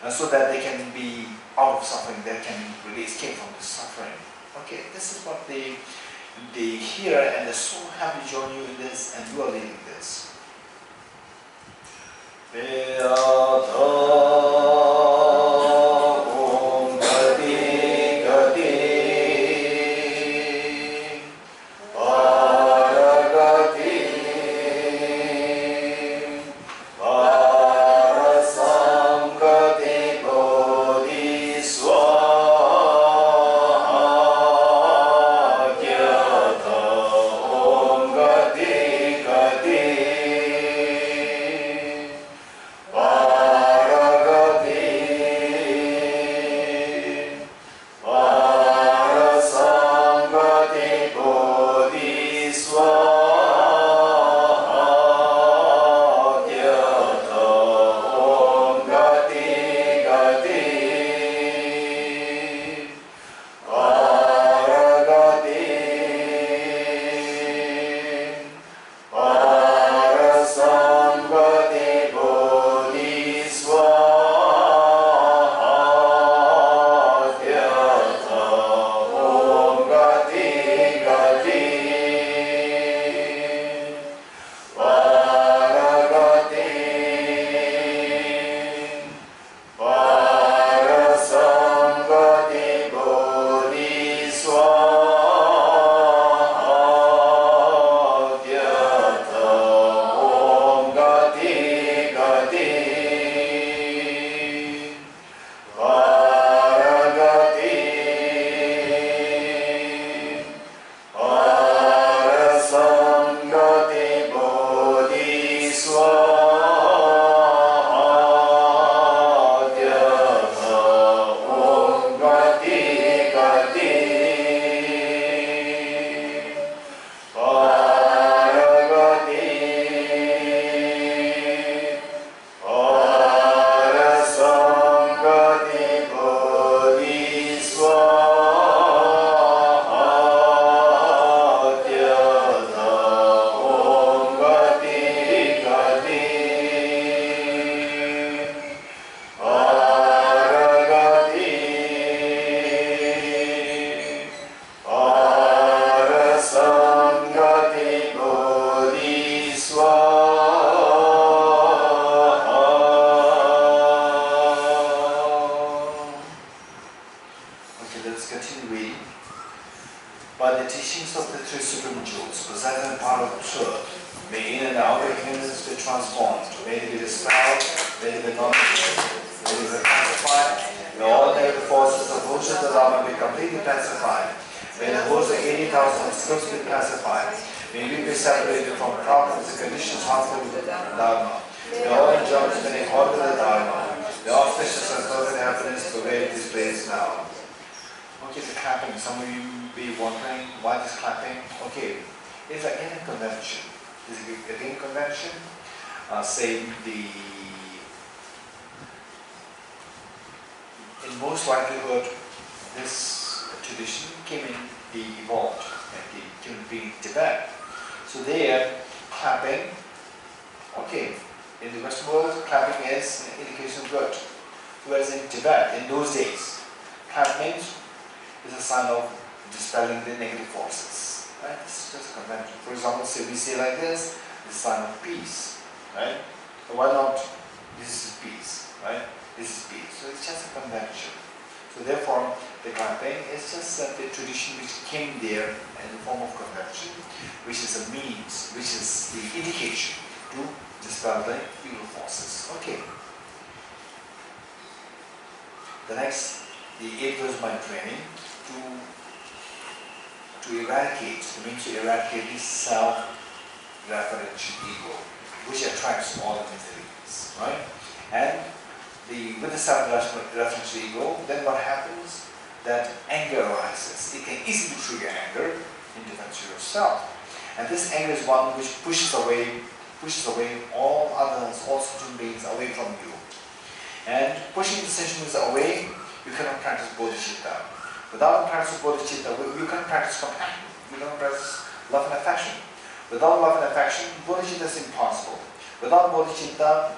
so that they can be out of suffering, they can really escape from this suffering. Okay, this is what they hear, and they're so happy to join you in this, and you are leading this. Para certain part of the truth. May in and outer humans be transformed. May they be dispelled. May they be non-existent. May they be pacified. May all negative forces of Bodhisattva Dharma be completely pacified. May the host of 80,000 schools be pacified. May we be separated from problems and conditions harmful to the Dharma. May all enjoyments be in accord with the Dharma. The auspicious and perfect happiness pervade this place now. Okay, the clapping. Some of you be wondering why this clapping. Okay, it's again a convention. It's again a convention. Saying in most likelihood, this tradition evolved in Tibet. So there, clapping. Okay, in the Western world, clapping is an indication of good. Whereas in Tibet, in those days, clapping is a sign of dispelling the negative forces. Right? This is just a convention. For example, say we say like this, it's a sign of peace. Right? So why not? This is peace. Right? This is peace. So it's just a convention. So therefore, the clapping is just the tradition which came there in the form of convention, which is a means, which is the indication to dispel the evil forces. Okay. The next, the 8 verse mind training to eradicate, it means to eradicate this self-referential ego, which attracts all the miseries, right? And with the self-referential ego, then what happens? That anger arises. It can easily trigger anger in defense of yourself. And this anger is one which pushes away all others, all sentient beings away from you. And pushing the sentient beings away, you cannot practice bodhicitta. Without the practice of bodhicitta, you can't practice compassion. You cannot practice love and affection. Without love and affection, bodhicitta is impossible. Without bodhicitta,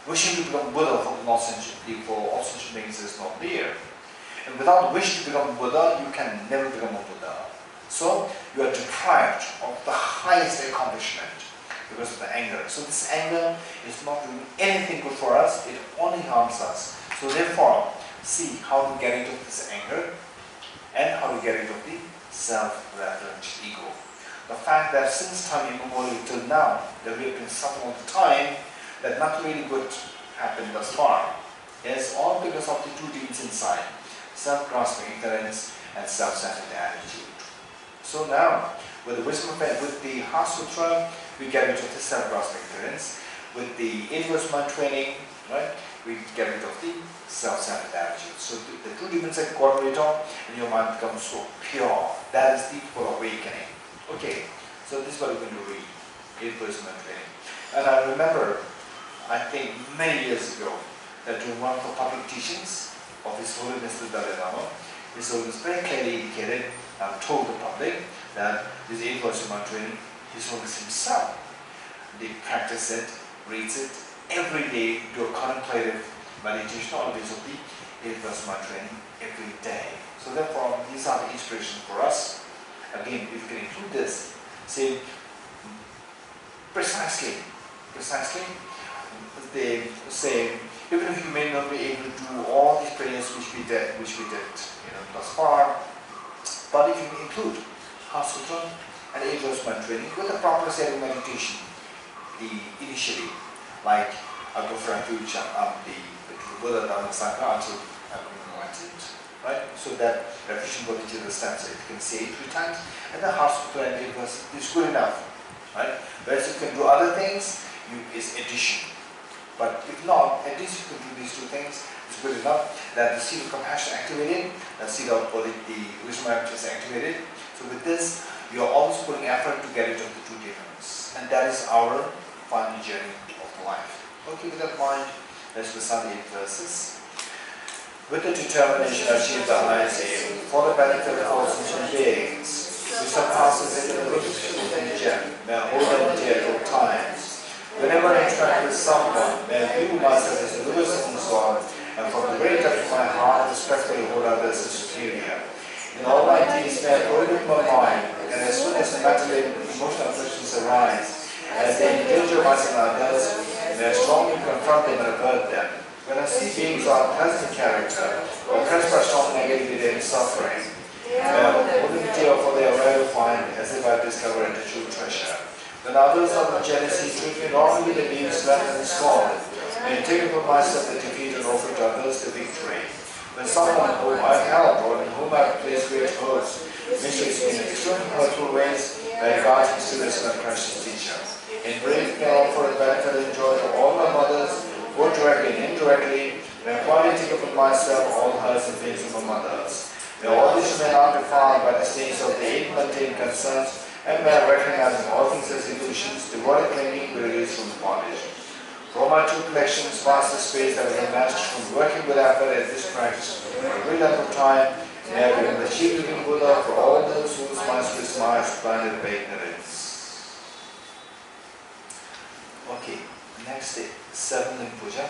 wishing to become Buddha for all sentient beings is not there. And without wish to become Buddha, you can never become a Buddha. So you are deprived of the highest accomplishment because of the anger. So this anger is not doing anything good for us, it only harms us. So therefore, see how to get rid of this anger and how to get rid of the self-referential ego. The fact that since time immemorial till now, that we have been suffering all the time, that nothing really good happened thus far, is all because of the two demons inside, self-grasping ignorance and self-centered attitude. So now, with the wisdom of with the Heart Sutra, we get rid of the self-grasping ignorance. With the 8 verse mind training, right, we get rid of the self-centered attitude. So the two demons are incorporated and your mind becomes so pure. That is the full awakening. Okay, so this is what we're going to read, 8 verse mind training. And I remember, I think many years ago, that during one of the public teachings of His Holiness the Dalai Lama, His Holiness very clearly indicated and told the public that this 8 verse mind training, His Holiness himself, they practice it, reads it, every day do a contemplative meditation on the basis of the 8 verse mind training every day. So therefore, these are the inspirations for us. Again, if you can include this, say precisely, they say, even if you may not be able to do all these prayers which we did, thus far, but if you include Heart Sutra and 8 verse mind training with a proper set of meditation, initially, like I go for refuge, the Buddha, Dharma, Sangha until I'm enlightened, right? So that refuge in bodhicitta stands, you can say it 3 times, and the Heart Sutra and 8 verse is good enough, right? Whereas you can do other things, is addition. But if not, at least you can do these 2 things. It's good enough that the seed of compassion activated, the seed of the wisdom is activated. So with this, you are always putting effort to get rid of the 2 demons. And that is our final journey of life. Okay, with that in mind, let's recite the 8 verses. With the determination to achieve the highest aim, for the benefit of all sentient beings, which surpasses into the potential, may hold them dear at all times. Whenever I interact with someone, may I view myself as the lowest of this world, and from the very depth of my heart, respectfully hold others as superior. In all my deeds, may I avoid my mind, and as soon as the mental and emotional afflictions arise, as they endanger myself and others, may I strongly confront them and avert them. When I see beings of unpleasant character, or oppressed by strong negativity and suffering, Opportunity for their rare find as if I discovered a true treasure. Then others of the jealousy treat me not only the beams left and scorn, and take upon myself the defeat and offer to others the victory. When someone whom I help or in whom I place great hopes mistakes me in extreme hurtful ways, I regard him still as my precious teacher. In brief, can offer a benefit and joy to all my mothers, both directly and indirectly, and I quietly take upon myself all hurts and pains of my mothers. Now all these may not be found by the states of the eight mundane concerns, and by recognizing all things as illusions, devoid clinging will release from the bondage. From my two collections, past the space that was amassed from working with effort at this practice, for a great length of time, and I have become the chief living Buddha for all those whose minds were smiles blinded by ignorance. Okay, next day, 7 in Puja,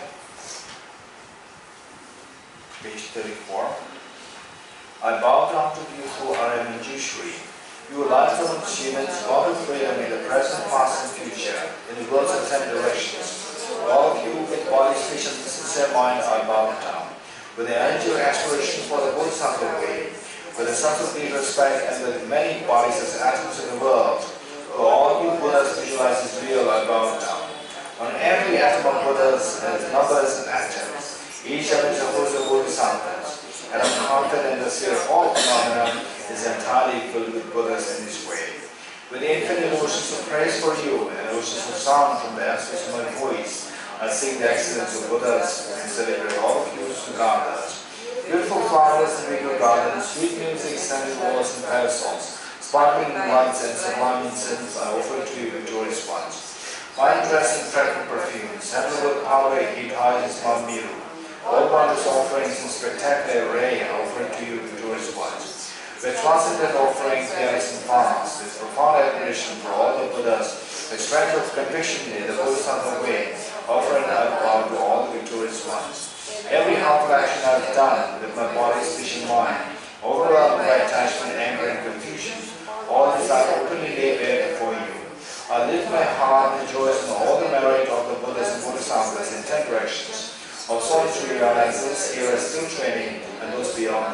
page 34. I bow down to you who are a Manjushri. You light of achievements, God of freedom in the present, past, and future, in the worlds of 10 directions. All of you with bodies, speech, and sincere mind are bowed down. With the energy of aspiration for the Bodhisattva way, with a sense of deep respect, and with many bodies as atoms in the world, for all you Buddhas visualize as real are bowed down. On every atom of Buddhas, as numbers and atoms, each of is a host of Bodhisattvas, and I'm confident the sphere of all phenomena is entirely filled with Buddhas in this way. With the infinite oceans of praise for you and oceans of sound from the essence of my voice, I sing the excellence of Buddhas and celebrate all of you as Sugandhas. Beautiful flowers in regal gardens, sweet music, scented walls and parasols, sparkling lights and sublime incense I offer to you victorious ones. Fine dress and fragrant perfumes, sandalwood powder, heat high as Mount Meru. All wondrous offerings in spectacular array I offer to you victorious ones. With transcendent offerings, pious and fast, with profound admiration for all the Buddhas, with strength of conviction in the Bodhisattva way, offering I bow to all the victorious ones. Every harmful action I have done with my body, speech, and mind, overwhelmed by attachment, anger, and confusion, all this I openly lay bare before you. I lift my heart and rejoice in all the merit of the Buddhas and Bodhisattvas in 10 directions, of solitary realizers, here still training, and those beyond,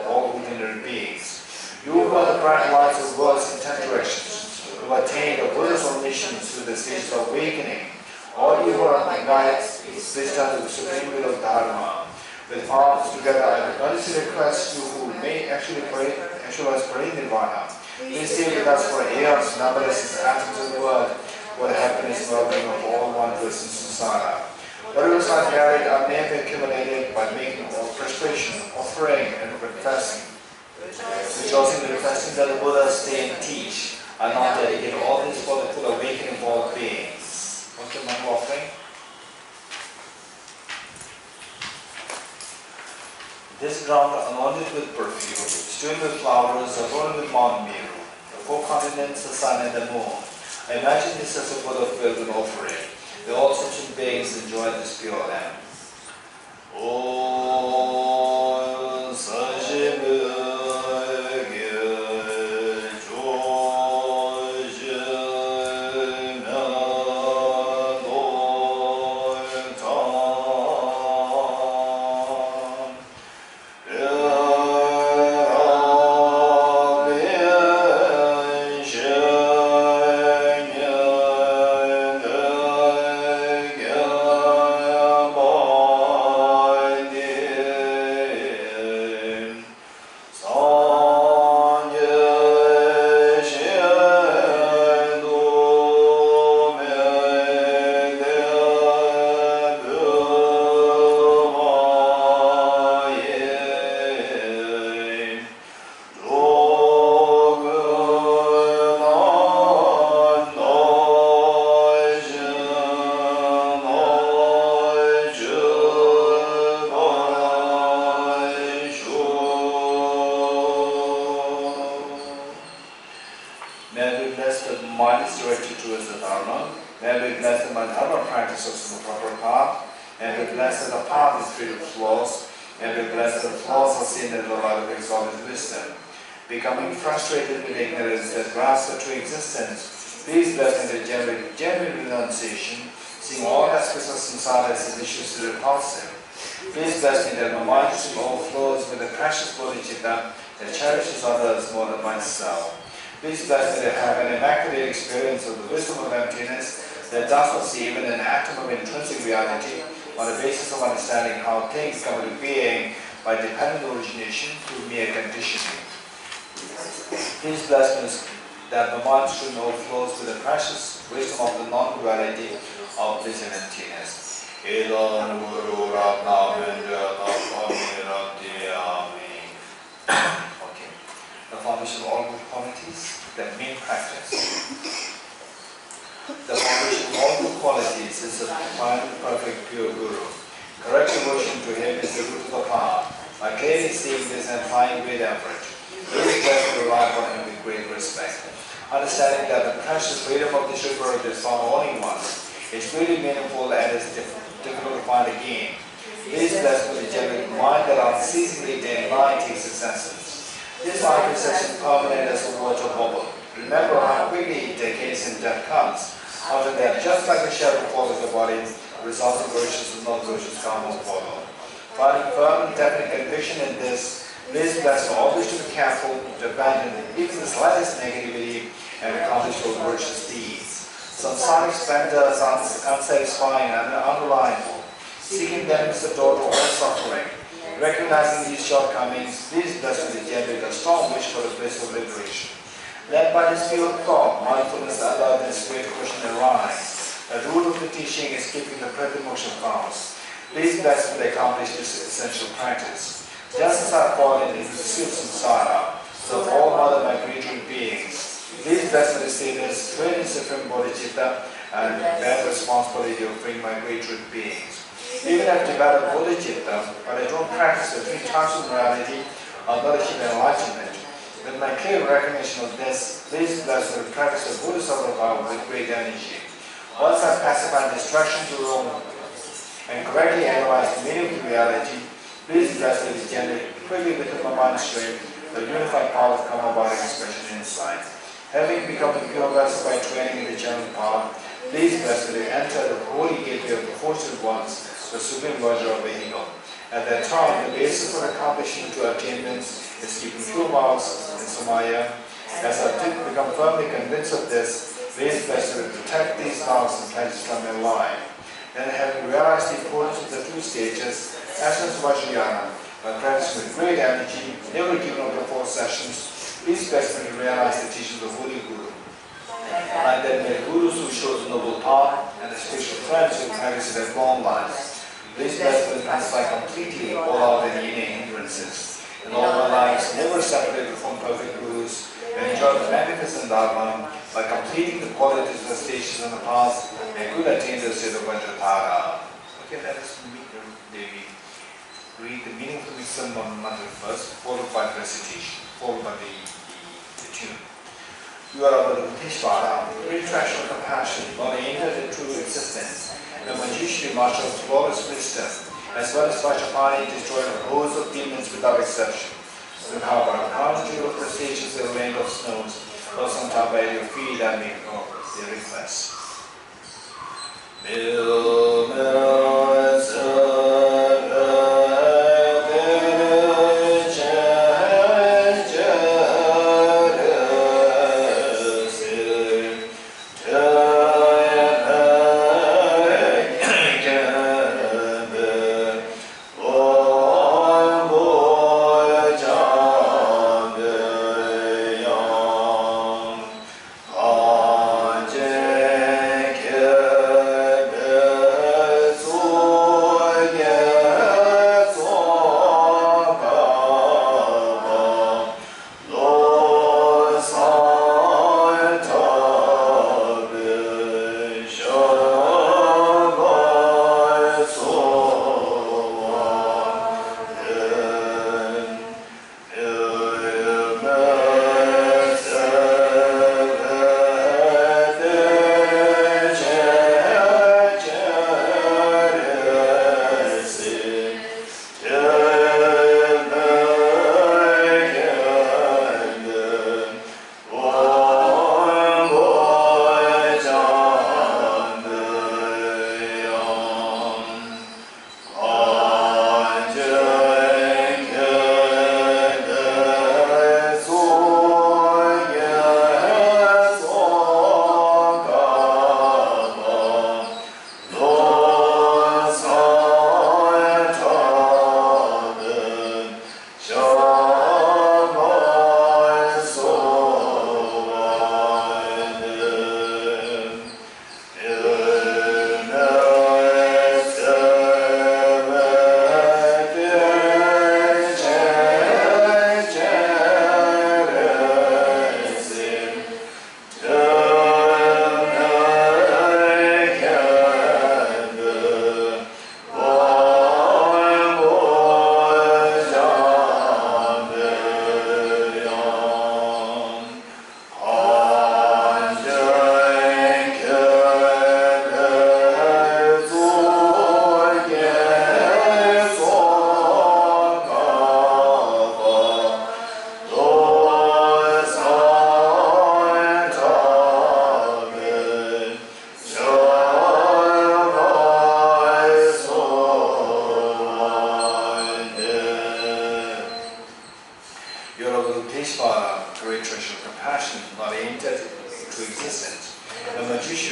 all ordinary beings. You who are the bright lights of worlds in 10 directions, who have attained the Buddha's omniscience through the stages of awakening, all you who are guides, please turn to the supreme will of Dharma. With palms together, I earnestly request you who may actualize nirvana. Please stay with us for eons, numberless as atoms of the world, for the happiness and well-being of all one person samsara. Whatever I buried, I may have accumulated by making all prescription, offering, and confessing. Rejoicing and requesting that the Buddha stay and teach, I now dedicate all this for the full awakening of all beings. What's the number offering? This ground anointed with perfume, strewn with flowers, adorned with Mount Meru, the 4 continents, the sun, and the moon. I imagine this as a Buddha filled with offering. The all sentient beings enjoy this pure lamp. Becoming frustrated with ignorance that grasps the true existence, please bless me with genuine renunciation, seeing all aspects of samsara as deliciously repulsive. Please bless me that my mind overflows with the precious bodhicitta that cherishes others more than myself. Please bless me to have an immaculate experience of the wisdom of emptiness that does not see even an atom of intrinsic reality on the basis of understanding how things come into being by dependent origination through mere conditioning. Please bless me that my mind stream overflows with the precious wisdom of the non-duality of bliss and emptiness. Okay. The foundation of all good qualities, the main practice. The foundation of all good qualities is the final, perfect, pure Guru. Correct devotion to him is the root of the path. By clearly seeing this and applying great effort, please bless me to rely upon him with great respect. Understanding that the precious freedom of this river is found only once, it's really meaningful and is difficult to find again. Please bless me to generate mind that unceasingly day and night takes its essence. This life is as permanent as a water bubble. Remember how quickly decays and death comes. After that, just like a shadow follows the body, resulting virtues and non-virtues come and follow. Finding firm and definite conviction in this, please bless me always to be careful to abandon even the slightest negativity and accomplish those virtuous deeds. Samsaric splendors are unsatisfying and unreliable. Seeking them is the door to all suffering. Recognizing these shortcomings, please bless me to generate a strong wish for the bliss of liberation. Led by this pure thought, mindfulness allowed this great question arise. The root of the teaching is keeping the present motion fast. Please bless me to accomplish this essential practice. Just as I fall into the sea of samsara, so all other migratory beings, please bless me to see this training supreme bodhicitta and bear the responsibility of freeing migratory beings. Even I've developed bodhicitta, but I don't practice the three types of morality of knowledge and enlightenment. With my clear recognition of this, please bless me to practice the Bodhisattva power with great energy. Once I pacify distraction to roam and correctly analyze the meaning of reality, please bless me to generate quickly within my mind stream the unified power of karma body expression insight. Having become a pure vessel by training in the general path, please bless me to enter the holy gateway of the fortunate ones, the supreme Lord of vehicle. At that time, the basis for accomplishing two attainments is keeping true vows and samaya. As I become firmly convinced of this, please bless me to protect these vows and pledges from my life. Then, having realized the importance of the two stages, essence Vajrayana, by practicing with great energy, never given up the 4 sessions, please bless me to realize the teachings of the Holy Guru. I then met gurus who showed the noble path and the spiritual friends who practiced their long lives. Please bless me to pacify completely all our any hindrances. In all my lives, never separated from perfect gurus, and enjoy the magnificent Dharma by completing the qualities of the stations in the past and could attain the state of Vajratara. Okay, let us read the meaningful wisdom mantra first, followed by the recitation, followed by the tune. You are our Buddhishvara, great treasure of compassion, not anchored in true existence, the magician master of flawless wisdom, as well as Vajrapani destroyed a host of demons without exception. So how about crown jewel of the stages of the rain of snows, or some time by your feet and make their request.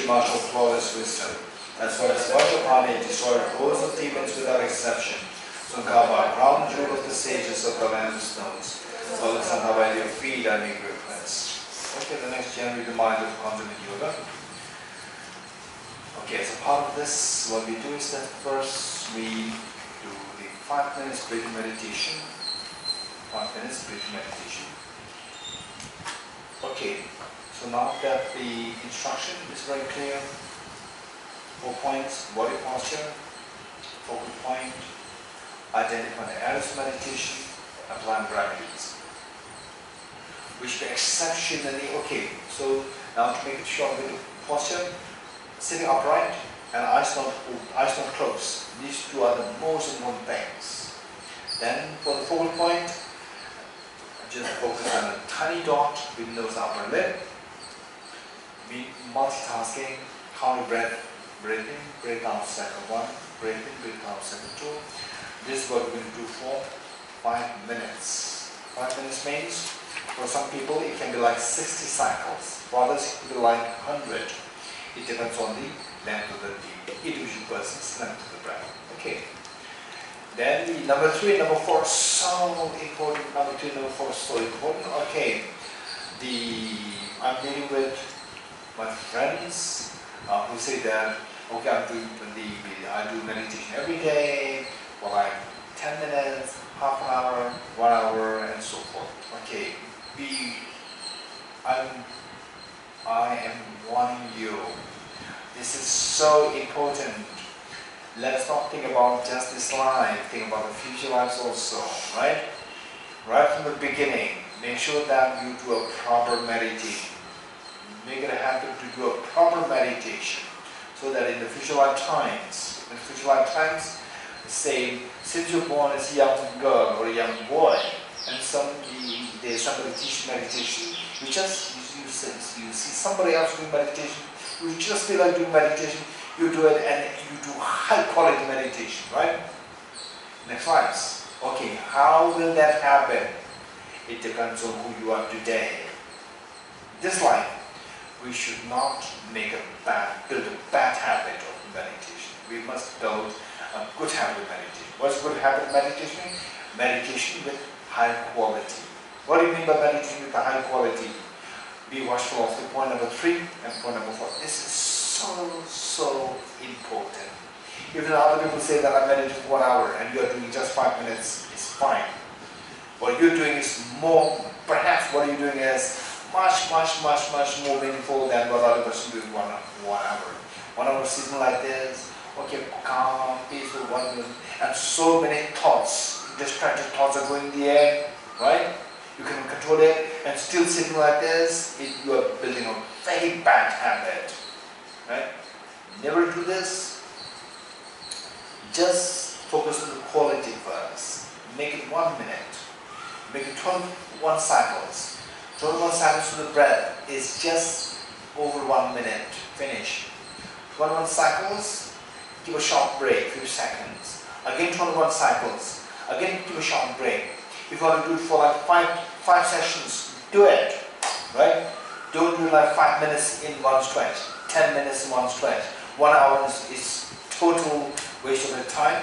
victory march of flawless wisdom. As far as Vajrapani destroyed rows of demons without exception, Tsongkhapa, crown jewel of the sages of the land stones, Alexandra by your feet and equipments. Okay, the next January reminder of continent yoga. Okay, as a part of this, what we do is that first we do the 5 minutes breathing meditation. 5 minutes breathing meditation. Okay, so now that the instruction is very clear, 4 points: body posture, focal point, identify the areas of meditation, apply remedies. Which be exceptionally okay. So now to make it short with the posture, sitting upright and eyes not closed. These two are the most important things. Then for the focal point, just focus on a tiny dot within those upper lip. Be multitasking, count breath, breathe in, breathe out, second one, breathe in, breathe out, second two. This is what we're going to do for 5 minutes. 5 minutes means, for some people it can be like 60 cycles, for others it could be like 100. It depends on the length of the individual person's length of the breath. Okay. Then the number 3 and number 4 so important. Number 2 and number 4 so important. Okay. I'm dealing with my friends who say that okay, I do meditation every day for like 10 minutes, half an hour, 1 hour, and so forth. Okay. I am warning you. This is so important. Let's not think about just this life, think about the future lives also, right? Right from the beginning, make sure that you do a proper meditation. Make it a habit to do a proper meditation so that in the future lifetimes, say, since you're born as a young girl or a young boy, and there's somebody teach meditation, you see somebody else doing meditation, you just feel like doing meditation, you do it and you do high quality meditation, right? Next slide. Okay, how will that happen? It depends on who you are today. This life, we should not build a bad habit of meditation. We must build a good habit of meditation. What's good habit of meditation? Meditation with high quality. What do you mean by meditation with a high quality? Be watchful of the point number 3 and point number 4. This is so important. Even other people say that I meditate for 1 hour and you are doing just 5 minutes, it's fine. What you're doing is more, perhaps what you're doing is much more meaningful than what other person doing 1 hour. 1 hour sitting like this, okay, calm, peaceful, 1 minute, and so many thoughts, distracted thoughts are going in the air, right? You can control it, and still sitting like this, you are building a very bad habit, right? Never do this. Just focus on the quality first. Make it 1 minute. Make it 21 cycles. 21 cycles to the breath is just over 1 minute. Finish. 21 cycles, give a short break, few seconds. Again 21 cycles. Again give a short break. If you want to do it for like five sessions, do it, right? Don't do like 5 minutes in one stretch, 10 minutes in one stretch. 1 hour is total waste of your time,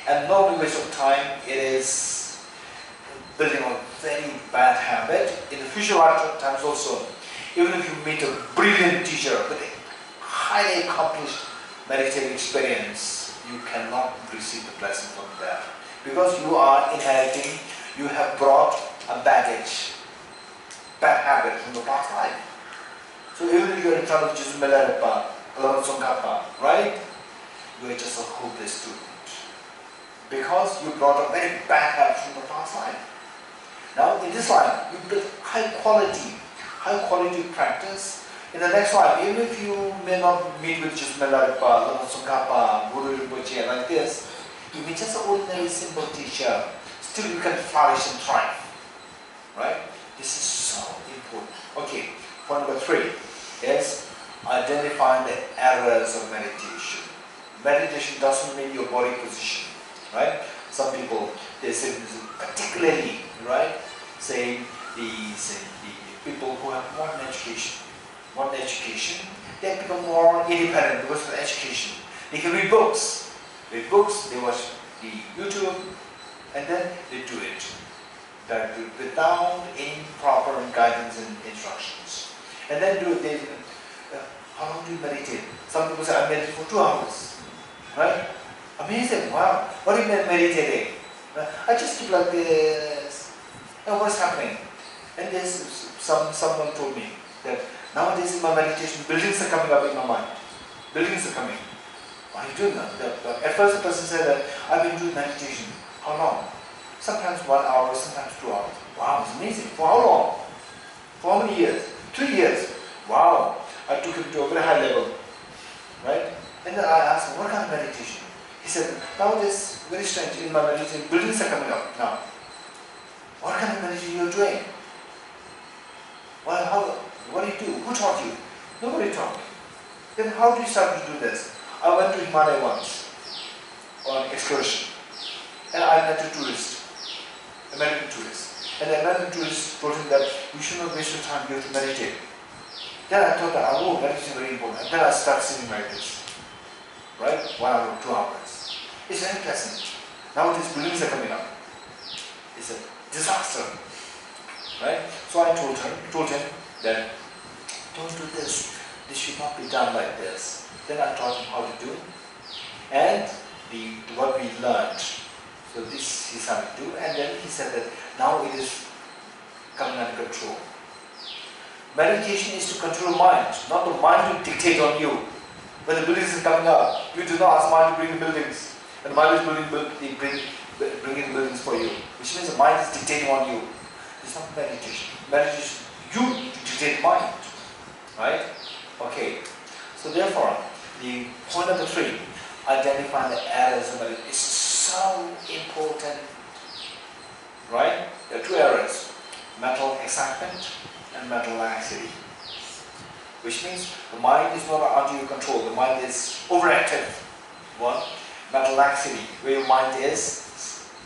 and not only waste of time, it is building a very bad habit. In the future lifetimes also, even if you meet a brilliant teacher with a highly accomplished meditative experience, you cannot receive the blessing from them. Because you are inheriting, you have brought a baggage, bad habit from the past life. So even if you are in front of Jesus Milarepa, Tsongkhapa, right? You are just a hopeless student. Because you brought a very bad habit from the past life. Now in this life, you build high quality practice. In the next life, even if you may not meet with Jesus Milarepa, Tsongkhapa, Guru Rinpoche like this, you may just an ordinary simple teacher. Still you can flourish and thrive. Right? This is so important. Okay, point number 3 is identifying the errors of meditation. Meditation doesn't mean your body position. Right? Some people, they say particularly, right? Say the people who have modern education, want education, they become more independent because of the education. They can read books. Read books, they watch the YouTube, and then they do it. That without any proper guidance and instructions. And then how long do you meditate? Some people say, I meditate for 2 hours. Right? Amazing, wow. What do you mean meditating? I just keep like this. And what's happening? And there's someone told me that nowadays in my meditation, buildings are coming up in my mind. Buildings are coming. Why are you doing that? At first the person said that I've been doing meditation. How long? Sometimes 1 hour, sometimes 2 hours. Wow, it's amazing. For how long? For how many years? 3 years. Wow. I took him to a very high level. Right? And then I asked him, what kind of meditation? He said, nowadays, very strange, in my meditation, buildings are coming up now. What kind of meditation you're doing? Well, what do you do? Who taught you? Nobody taught me. Then how do you start to do this? I went to Himalaya once on excursion, and I met a tourist, American tourist. And the American tourist told him that you should not waste your time, you have to meditate. Then I thought that, oh, meditation is very important. And then I started sitting like this, right? 1 hour, 2 hours. It's very pleasant. Nowadays buildings are coming up. It's a disaster, right? So I told him that don't do this. This should not be done like this. Then I taught him how to do, and what we learned. So this is how we do, and then he said that now it is coming under control. Meditation is to control mind, not the mind to dictate on you. When the buildings are coming up, you do not ask mind to bring the buildings, and the mind is bringing the buildings for you, which means the mind is dictating on you. It's not meditation. Meditation, you dictate mind, right? Okay. So therefore, the point number 3, identifying the errors of meditation, is so important, right? There are 2 errors: mental excitement and mental laxity, which means the mind is not under your control. The mind is overactive. 1, mental laxity, where your mind is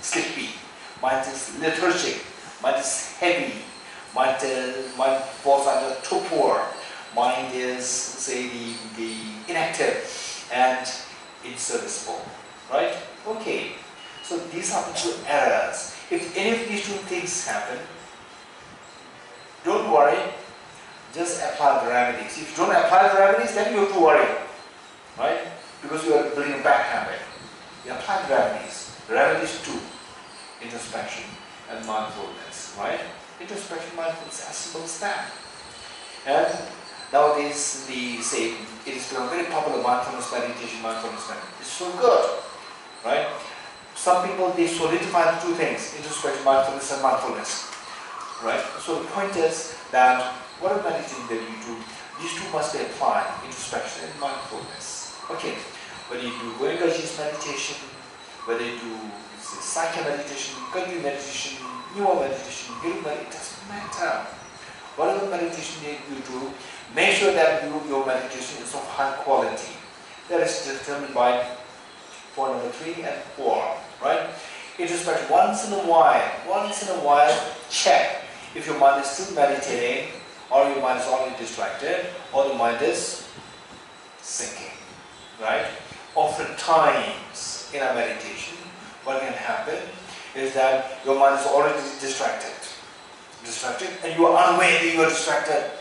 sleepy, mind is lethargic, mind is heavy, mind falls under torpor. Mind is, say, the inactive and inserviceable, right? Okay, so these are the 2 errors. If any of these 2 things happen, don't worry, just apply the remedies. If you don't apply the remedies, then you have to worry, right? Because you are building a bad habit. You apply the remedies. The remedies 2, introspection and mindfulness, right? Introspection, mindfulness, as simple as that. And nowadays, it is become very popular, mindfulness meditation. It's so good, right? Some people, they solidify the 2 things, introspection, mindfulness, and mindfulness, right? So the point is that whatever meditation that you do, these 2 must be applied, introspection and mindfulness. Okay, whether you do Goenkaji's meditation, whether you do Sakya meditation, Kagyu meditation, Nyuwa meditation, Guru meditation, it doesn't matter. Whatever meditation you do, make sure that your meditation is of high quality. That is determined by point number 3 and 4, right? Introspection, once in a while, check if your mind is still meditating, or your mind is already distracted, or the mind is sinking, right? Oftentimes in our meditation, what can happen is that your mind is already distracted, and you are unaware that you are distracted.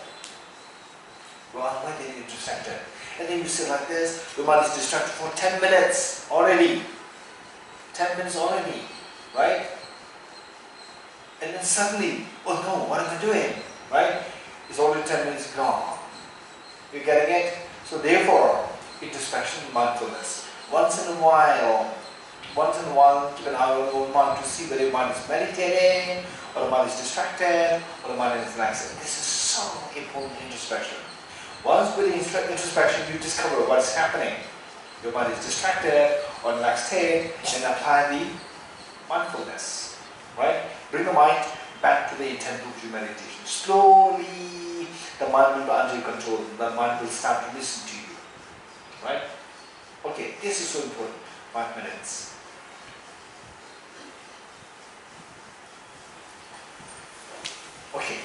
You are unaware that you are distracted. And then you sit like this, your mind is distracted for 10 minutes already. 10 minutes already, right? And then suddenly, oh no, what am I doing? Right? It's already 10 minutes gone. You're getting it? So therefore, introspection, mindfulness. Once in a while, keep an eye on your own mind to see whether your mind is meditating, or the mind is distracted, or the mind is relaxing. This is so important, introspection. Once with the introspection, you discover what is happening. Your mind is distracted or relaxed state, and apply the mindfulness. Right? Bring the mind back to the intent of your meditation. Slowly, the mind will be under your control. The mind will start to listen to you. Right? Okay, this is so important. 5 minutes. Okay.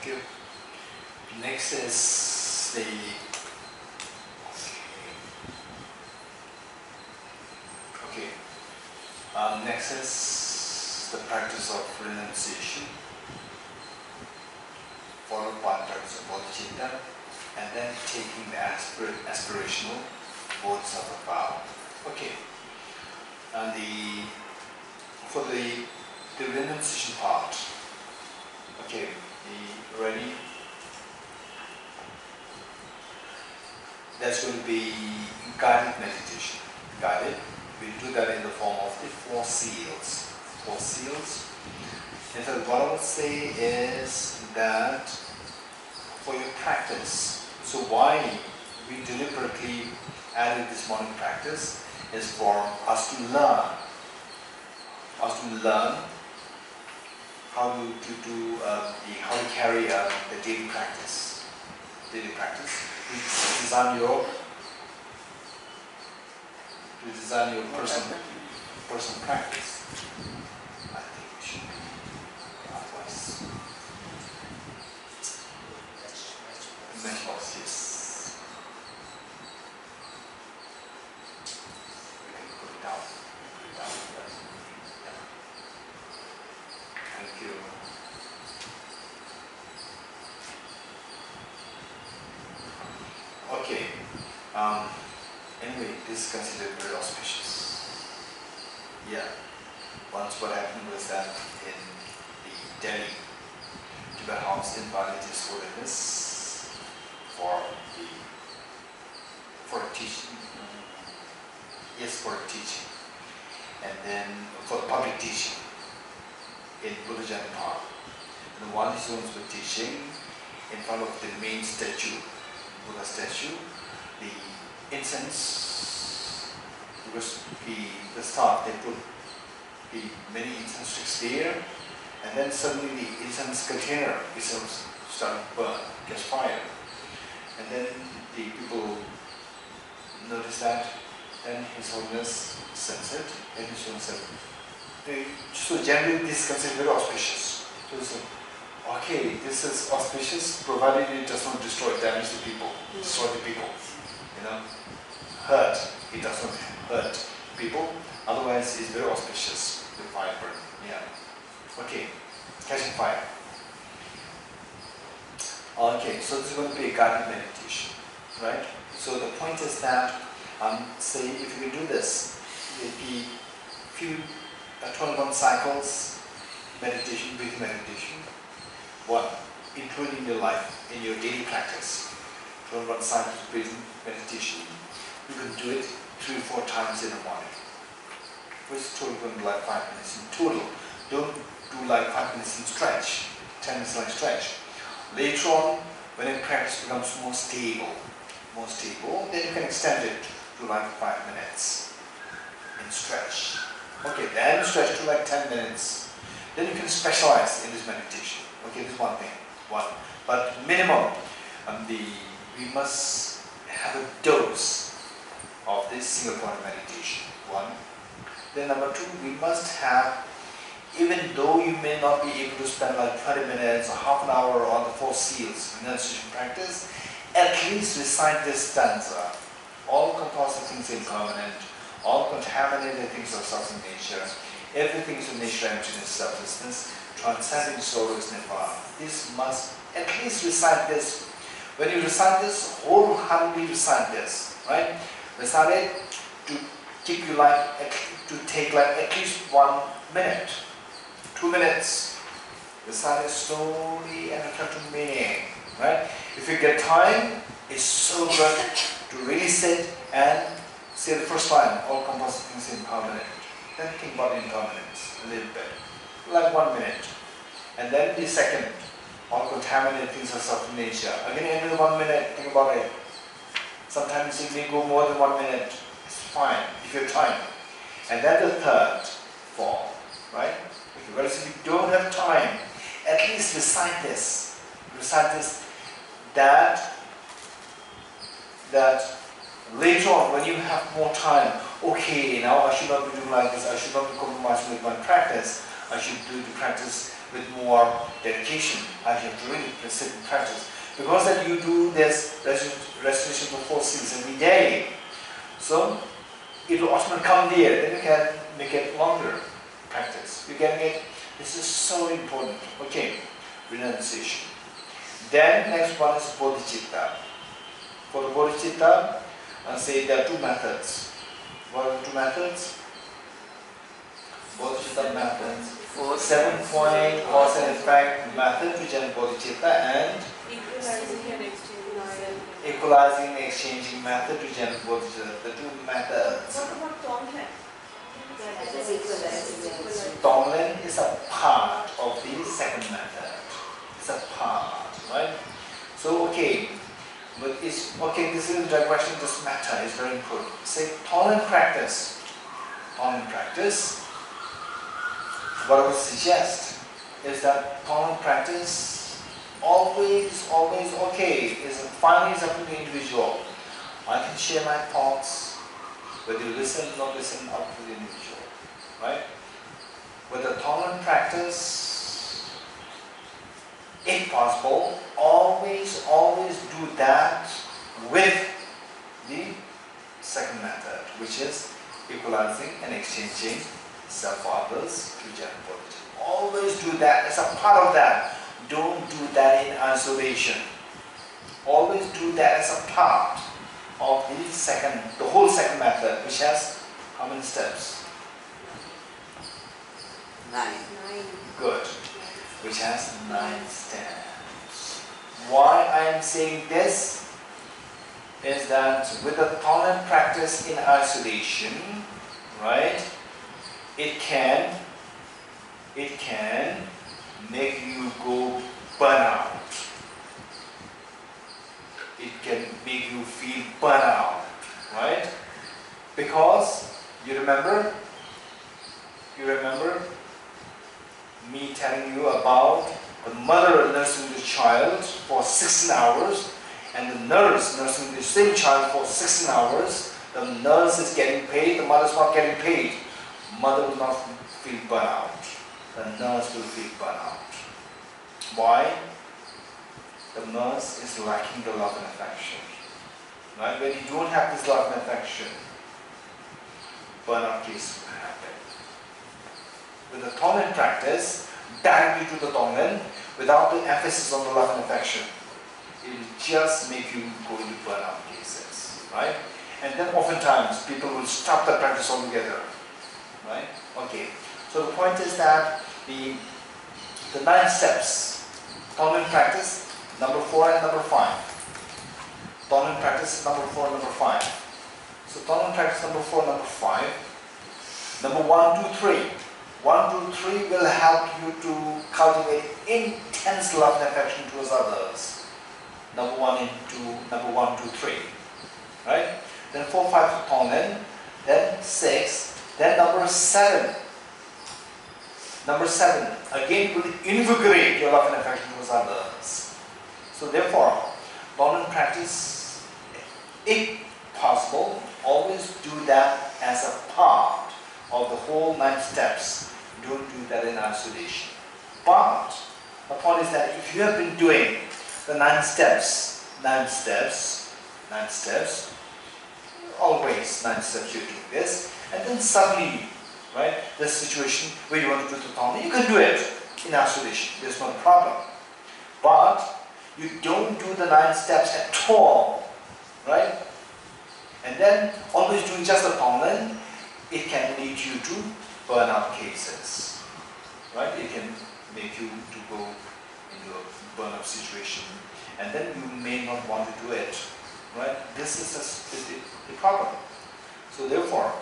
Thank you. Next is the next is the practice of renunciation, followed by the practice of bodhicitta, and then taking the aspirational Bodhisattva vow. Okay. And for the renunciation part, okay, ready? That's going to be guided meditation. Guided. We do that in the form of the 4 seals. 4 seals. And so what I would say is that for your practice, so why we deliberately added this morning practice is for us to learn. How to carry the daily practice. To design your personal practice. I think we should be otherwise. Matchbox, yes. We can put it down. Yeah. Thank you. Okay. Anyway, this is considered very auspicious. Yeah. Once what happened was that in the Delhi Tibet House invited His Holiness for a teaching. Yes, for a teaching. And then for the public teaching in Buddha Park. And while His Holiness were teaching in front of the main statue, Buddha statue, the incense, because the start, they put many incense sticks there, and then suddenly the incense container itself started to burn, catch fire. And then the people noticed that, then His Holiness sensed it, and His Holiness said, so generally this is considered very auspicious. So they said, okay, this is auspicious, provided it does not destroy, damage the people, destroy the people. Hurt. It does not hurt people. Otherwise, it's very auspicious. The fire burn. Yeah. Okay. Catching fire. Okay. So this is going to be a guided meditation, right? So the point is that, say, if you can do this, it'd be few 21 cycles meditation, breathing meditation. 1, including your life in your daily practice. 21 cycles of breathing meditation. You can do it 3 or 4 times in the morning. First total going to be like 5 minutes in total. Don't do like 5 minutes in stretch, 10 minutes like stretch. Later on, when your practice becomes more stable, then you can extend it to like 5 minutes in stretch. Okay, then stretch to like 10 minutes. Then you can specialize in this meditation. Okay, this is one thing. But minimum, we must have a dose of this single point meditation. 1. Then number 2, we must have, even though you may not be able to spend like 20 minutes or half an hour on the 4 seals renunciation practice, at least recite this stanza. All composite things impermanent, all contaminated things of substance nature, everything is of nature, emptiness, selflessness, transcending sorrow is nirvana. This must at least recite this. When you recite this, wholeheartedly recite this, right? Recite it to keep you to take at least 1 minute, 2 minutes. Recite it slowly and reflect on meaning, right? If you get time, it's so good to really sit and say the first line, all composite things impermanent. Then think about impermanence a little bit, like 1 minute. And then the second, all contaminated things are subtle nature. Again, another 1 minute, think about it. Sometimes it may go more than 1 minute. It's fine, if you have time. And then the third form, right? Whereas if you don't have time, at least recite this. Recite this, that later on, when you have more time, okay, now I should not be doing like this, I should not be compromising with my practice, I should do the practice with more dedication, and you have to really sit and practice. Because that you do this restoration of 4 seals every day, so it will automatically come there, then you can make it longer practice. You getting it? This is so important. Okay, renunciation. Then next one is bodhicitta. For the bodhicitta, I'll say there are 2 methods. What are the 2 methods? Bodhicitta methods. 7-point cause and effect method, which is bodhicitta, and equalizing and exchanging method, which is bodhicitta. The 2 methods. What about Tonglen? Tonglen is a part of the second method. It's a part, right? So okay, but it's okay. This is the question. This matter is very important. Say Tonglen practice. Tonglen practice. What I would suggest is that Tonglen practice always okay. Finally, it's up to the individual. I can share my thoughts, whether you listen or not listen, up to the individual, right? With the Tonglen practice, if possible, always do that with the second method, which is equalizing and exchanging self for others to generate bodhicitta. Always do that as a part of that. Don't do that in isolation. Always do that as a part of the whole second method, which has how many steps? 9. Good. Which has 9 steps. Why I am saying this is that with the Tonglen practice in isolation, right, it can make you go burnout. It can make you feel burnout, right? Because you remember me telling you about the mother nursing the child for 16 hours and the nurse nursing the same child for 16 hours. The nurse is getting paid, the mother is not getting paid. Mother will not feel burnout. The nurse will feel burnout. Why? The nurse is lacking the love and affection. Right? When you don't have this love and affection, burnout case will happen. With the Tonglen practice, directly to the Tonglen, without the emphasis on the love and affection, it will just make you go into burnout cases. Right? And then oftentimes people will stop the practice altogether. Right? Okay. So the point is that the 9 steps, Tonglen practice, number 4 and number 5. Tonglen practice number 4 and number 5. So Tonglen practice number 4 and number 5. Number 1, 2, 3. 1, 2, 3 will help you to cultivate intense love and affection towards others. Number 1 and 2, number 1, 2, 3. Right? Then 4, 5 Tonglen. Then 6. Then number 7. Number 7, again will invigorate your love and affection towards others. So therefore, Tonglen practice, if possible, always do that as a part of the whole 9 steps. Don't do that in isolation. But the point is that if you have been doing the 9 steps, always 9 steps you're doing this, and then suddenly, right, the situation where you want to do the Tonglen, you can do it in isolation. There's no problem. But you don't do the 9 steps at all, right? And then always doing just the Tonglen, it can lead you to burnout cases, right? It can make you to go into a burnout situation, and then you may not want to do it, right? This is the problem. So therefore,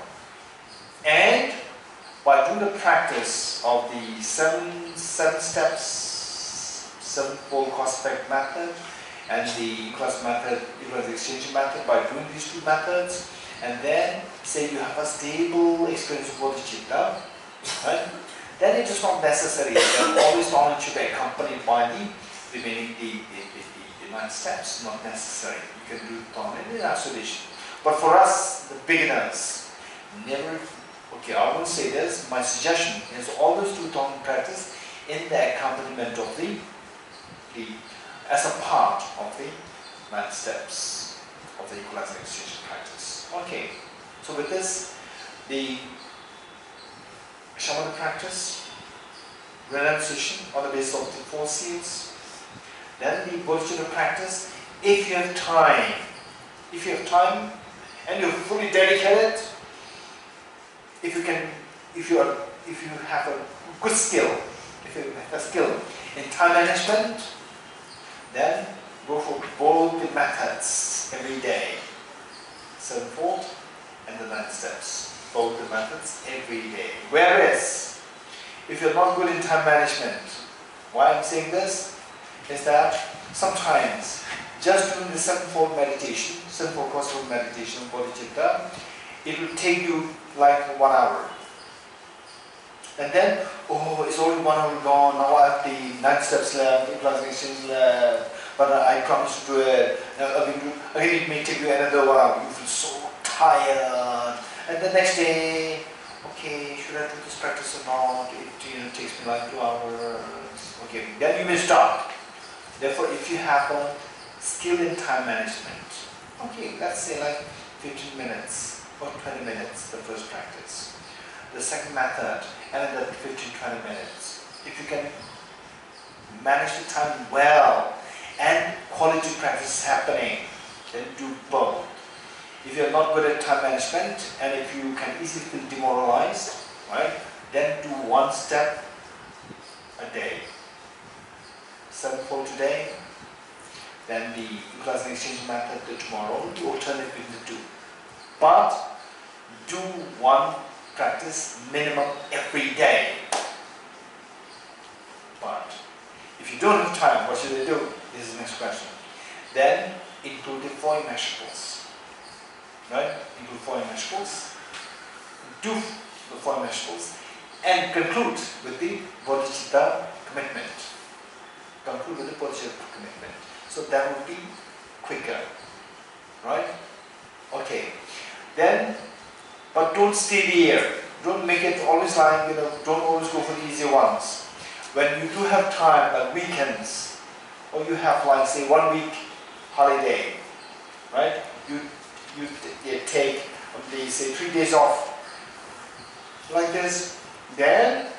and by doing the practice of the 7 steps, 7-fold cause-effect method, and the class method, equals exchange method, by doing these 2 methods, and then say you have a stable experience of bodhicitta, right? Then it is not necessary that always Tonglen should be accompanied by the remaining the 9 steps. Not necessary. You can do Tonglen in isolation. But for us, the beginners, never. Okay, I will say this. My suggestion is always do Tonglen practice in the accompaniment of the as a part of the 9 steps of the equalizing exchange practice. Okay, so with this, the shamatha practice, renunciation on the basis of the 4 seals, then the bodhisattva practice, if you have time and you're fully dedicated, if you have a good skill, if you have a skill in time management, then go for both the methods every day. 7-fold and the 9 steps. Both the methods every day. Whereas, if you're not good in time management, why I'm saying this is that sometimes just doing the 7-fold meditation, 7-fold cross-fold meditation, bodhicitta, it will take you like 1 hour. And then, oh, it's only 1 hour gone, now I have the 9 steps left, equalizing exchange left, but I promised to do it. Again, it may take you another 1 hour. You feel so tired. And the next day, okay, should I do this practice or not? It takes me like 2 hours. Okay, then you may stop. Therefore, if you have a skill in time management, okay, let's say like 15 minutes or 20 minutes, the first practice. The second method, another 15-20 minutes. If you can manage the time well and quality practice is happening, then do both. If you're not good at time management and if you can easily feel demoralized, right, then do 1 step a day. 7-fold today, then the equalizing exchange method tomorrow, the alternate between the 2. But do 1 practice minimum every day. But if you don't have time, what should they do? This is the next question. Then include the 4 immeasurables. Right? Include 4 immeasurables. Do the 4 immeasurables and conclude with the bodhicitta commitment. Conclude with the bodhicitta commitment. So that will be quicker. Right? Okay. Then, but don't stay there. Don't make it always like, don't always go for the easy ones. When you do have time, like weekends, or you have like say 1 week holiday, right? You take say 3 days off, like this. Then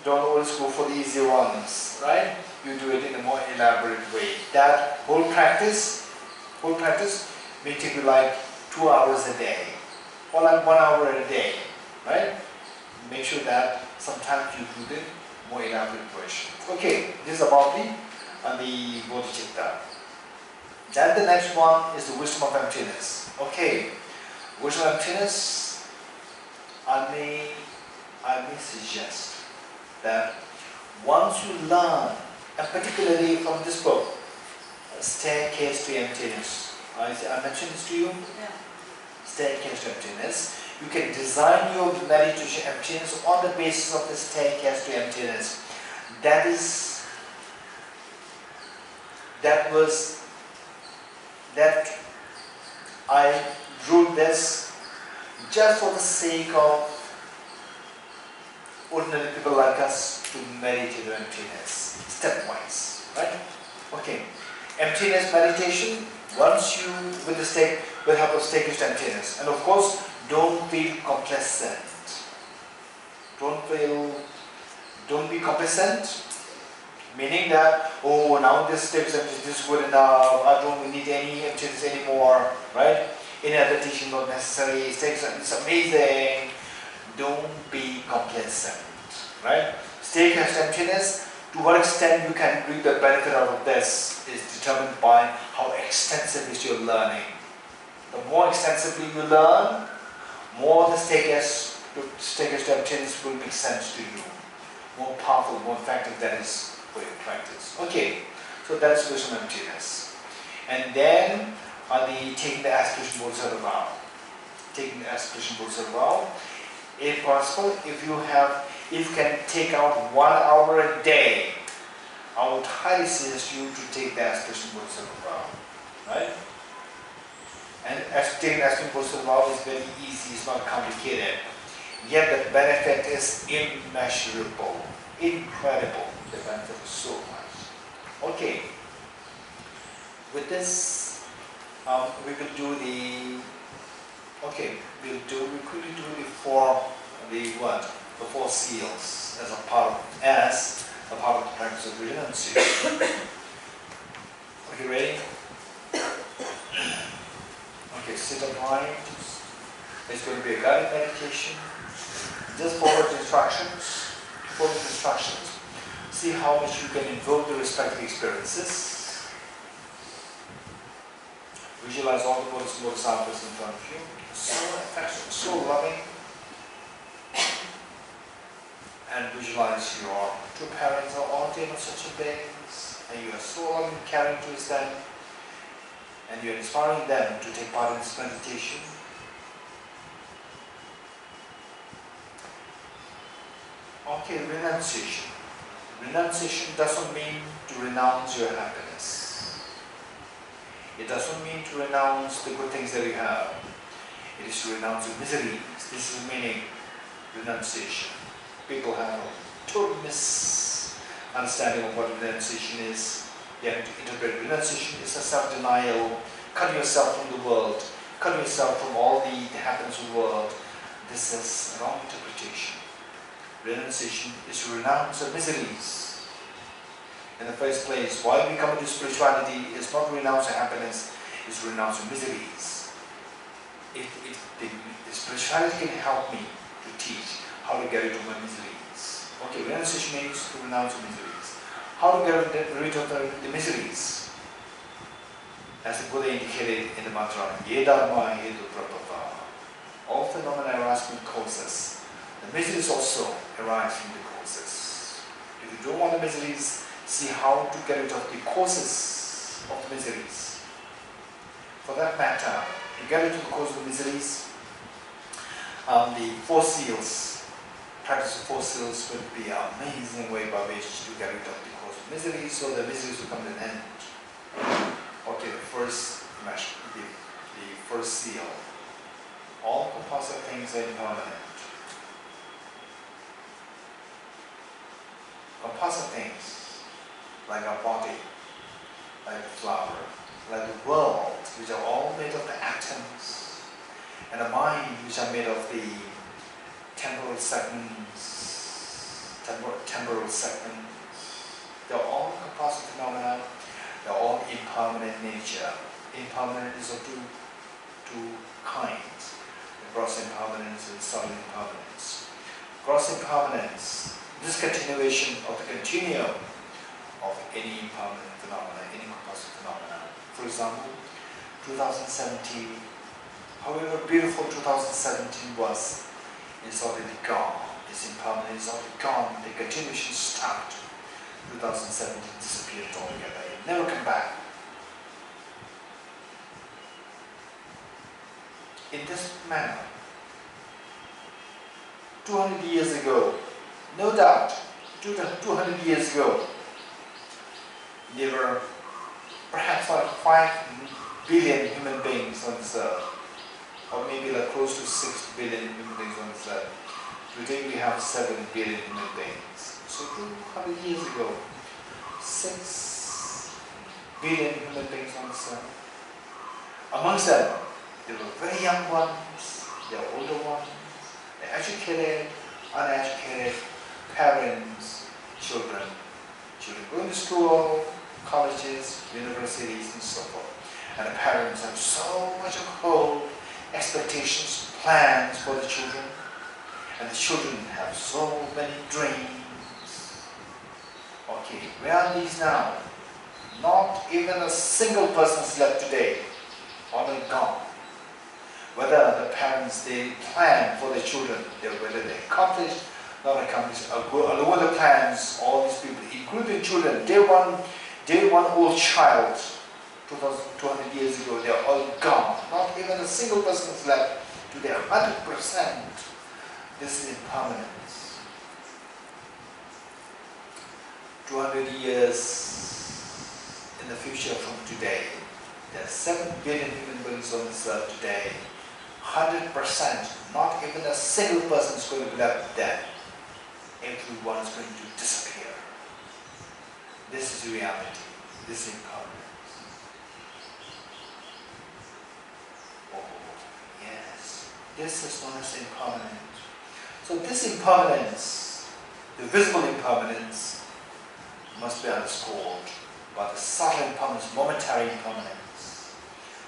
don't always go for the easy ones, right? You do it in a more elaborate way. That whole practice may take you like 2 hours a day, or like 1 hour a day, right? Make sure that sometimes you do the more elaborate version. Okay, this is about the bodhicitta. Then the next one is the wisdom of emptiness. Okay, wisdom of emptiness, I may suggest that once you learn, and particularly from this book, Staircase to Emptiness, I mentioned this to you? Yeah. Staircase to Emptiness. You can design your meditation emptiness on the basis of the staircase to emptiness. I drew this just for the sake of ordinary people like us to meditate on emptiness, stepwise, right? Okay, emptiness meditation, once you, with help of staircase to emptiness, and of course, don't feel complacent. Don't be complacent, meaning that, oh, now this staircase to emptiness is good enough, I don't need any emptiness anymore, right? Any other teaching not necessary, staircase to emptiness is amazing. Don't be complacent, right? Staircase to emptiness, to what extent you can reap the benefit out of this is determined by how extensive is your learning. The more extensively you learn, more the staircase to emptiness will make sense to you. More powerful, more effective that is for your practice. Okay, so that's wisdom of emptiness. And then taking the aspiration bodhisattva vow. Taking the aspiration bodhisattva vow. If possible, if you can take out 1 hour a day, I would highly suggest you to take the aspiration bodhisattva vow. Right? And taking the aspiration bodhisattva vow is very easy, it's not complicated. Yet the benefit is immeasurable, incredible. The benefit is so much. Okay. With this, we will do the. Okay, we'll quickly do the four seals as a part of the practice of renunciation. Okay, ready? Okay, sit upright. It's going to be a guided meditation. Just follow the instructions. Follow the instructions. See how much you can invoke the respective experiences. Visualize all the Bodhisattvas in front of you. So affectionate, so loving. And visualize your two parents are all demon such beings, and you are so loving, caring towards them, and you are inspiring them to take part in this meditation. Okay, renunciation. Renunciation doesn't mean to renounce your happiness. It doesn't mean to renounce the good things that you have. It is to renounce the miseries. This is the meaning of renunciation. People have a total misunderstanding of what renunciation is. They have to interpret renunciation as a self-denial, cut yourself from the world, cut yourself from all the happiness of the world. This is a wrong interpretation. Renunciation is to renounce the miseries. In the first place, why we come into spirituality is not to renounce the happiness, it's to renounce the miseries. The spirituality can help me to teach how to get rid of my miseries. Okay, renunciation means to renounce the miseries. How to get rid of the miseries? As the Buddha indicated in the mantra, Ye Dharma Hedu Prapata. All phenomena arise from causes. The miseries also arise from the causes. If you don't want the miseries, see how to get rid of the causes of the miseries. For that matter, to get rid of the cause of the miseries, the four seals, practice of four seals would be an amazing way by which to get rid of the cause of miseries, so the miseries will come to an end. Okay, the first seal. All composite things are impermanent. Composite things, like our body, like the flower, like the world, which are all made of the atoms, and the mind, which are made of the temporal segments. They're all composite phenomena. They're all impermanent nature. Impermanent is of two kinds: the gross impermanence and subtle impermanence. Gross impermanence, discontinuation of the continuum of any impermanent phenomena, any composite phenomena. For example, 2017, however beautiful 2017 was, is already gone. It's impermanent, it's already gone. The continuation stopped. 2017 disappeared altogether. It never come back. In this manner, 200 years ago, no doubt, 200 years ago, there were perhaps like 5 billion human beings on this earth, or maybe like close to 6 billion human beings on this earth. Today we have 7 billion human beings. So 200 years ago, 6 billion human beings on this earth. Amongst them, there were very young ones, there were older ones, the educated, uneducated, parents, children going to school, colleges, universities, and so forth. And the parents have so much of hope, expectations, plans for the children, and the children have so many dreams. Okay, where are these now? Not even a single person is left today, all are gone. Whether the parents, they plan for their children, whether they accomplish, not accomplish, along the plans, all these people, including children, day one old child, 200 years ago, they are all gone. Not even a single person is left today, 100%. This is impermanence. 200 years in the future from today, there are 7 billion human beings on this earth today. 100%, not even a single person is going to be left dead. Everyone is going to disappear. This is reality. This is impermanence. Oh, yes. This is known as impermanence. So this impermanence, the visible impermanence, must be underscored by the subtle impermanence, momentary impermanence.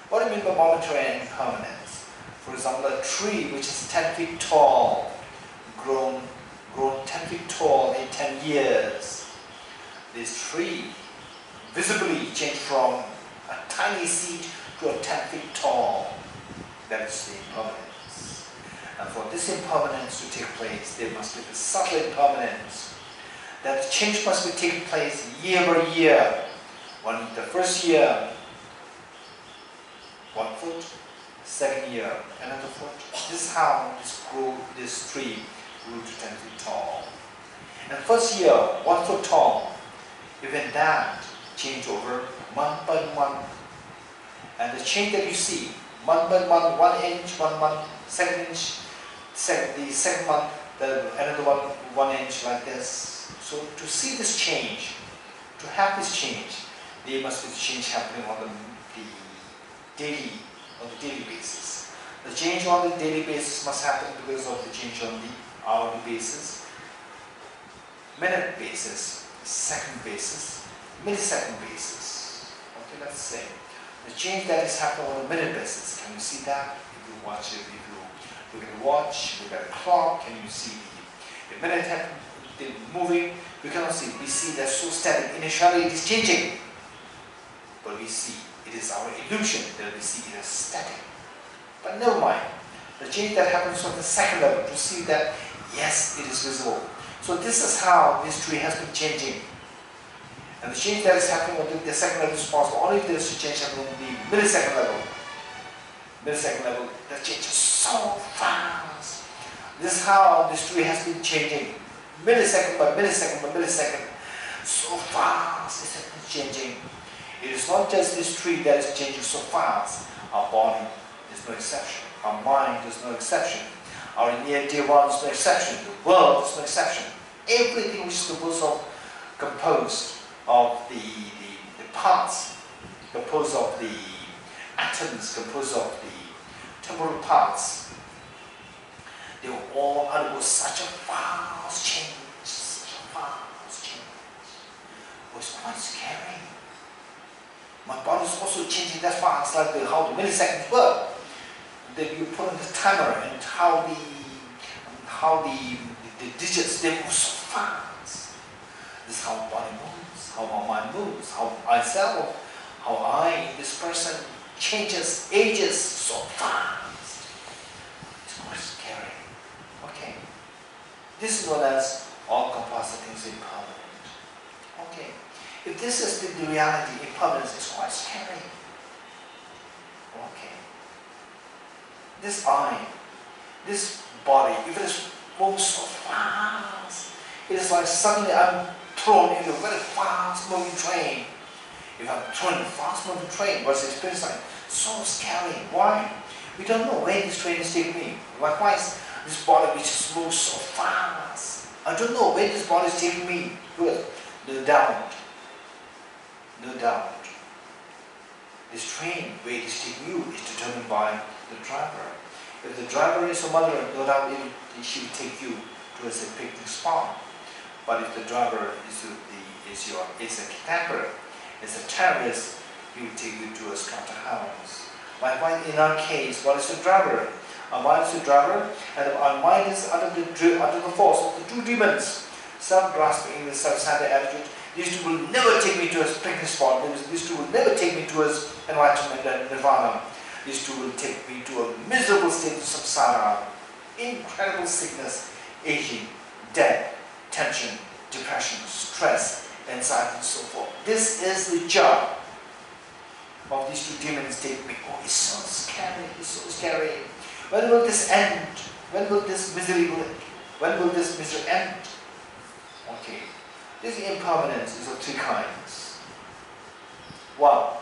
What do you mean by momentary impermanence? For example, a tree which is 10 feet tall, grown 10 feet tall in 10 years. This tree visibly changed from a tiny seed to a 10 feet tall. That is the impermanence. And for this impermanence to take place, there must be the subtle impermanence. That the change must be taking place year by year. The first year, 1 foot, second year, another foot. This is how this tree grew to 10 feet tall. And first year, 1 foot tall, even that changed over month by month. And the change that you see, month by month, 1 inch, 1 month, second inch, the second month, another 1 inch like this. So to see this change, to have this change, there must be change happening on the daily basis. The change on the daily basis must happen because of the change on the hourly basis, minute basis, second basis, millisecond basis. Okay, let's say the change that is happening on a minute basis. Can you see that? If you watch it, if you look at the watch, look at the clock, can you see the minute moving? We cannot see. We see that so static. Initially it is changing, but we see it is our illusion that we see it as static. But never mind. The change that happens on the second level to see that yes, it is visible. So this is how this tree has been changing. And the change that is happening on the second level is possible only if there is a change happening on the millisecond level. Millisecond level, the change is so fast. This is how this tree has been changing. Millisecond by millisecond by millisecond. So fast it has been changing. It is not just this tree that is changing so fast. Our body is no exception. Our mind is no exception. Our near dear one is no exception. The world is no exception. Everything which is composed of the parts, composed of the atoms, composed of the temporal parts, they will all undergo such a fast change, such a fast change. It was quite scary. My body is also changing that fast, like how the milliseconds work. That you put on the timer and how the digits, they move so fast. This is how the body moves, how my mind moves, how myself, how this person changes, ages so fast. It's quite scary. Okay. This is known as all-encompassing things impermanent. Okay. If this is the reality, impermanence is quite scary. Okay. This eye, this body, if it is moves so fast, it is like suddenly I'm thrown in a very fast moving train. If I'm thrown in a fast moving train, what's the experience like? So scary. Why? We don't know where this train is taking me. Likewise, this body which moves so fast. I don't know where this body is taking me. Good. No doubt. No doubt. This train, where it is taking you, is determined by the driver. If the driver is a mother, no doubt she will take you towards a picnic spot. But if the driver is a kidnapper, is a terrorist, he will take you to a slaughterhouse. Likewise, in our case, what is the driver? Our mind is the driver, and our mind is under the force of the two demons: self-grasping, the self-centered attitude. These two will never take me to a picnic spot. These two will never take me towards enlightenment and nirvana. These two will take me to a miserable state of samsara, incredible sickness, aging, death, tension, depression, stress, anxiety, and so forth. This is the job of these two demons take me. Oh, it's so scary, it's so scary. When will this end? When will this misery end? Okay. This impermanence is of three kinds. One,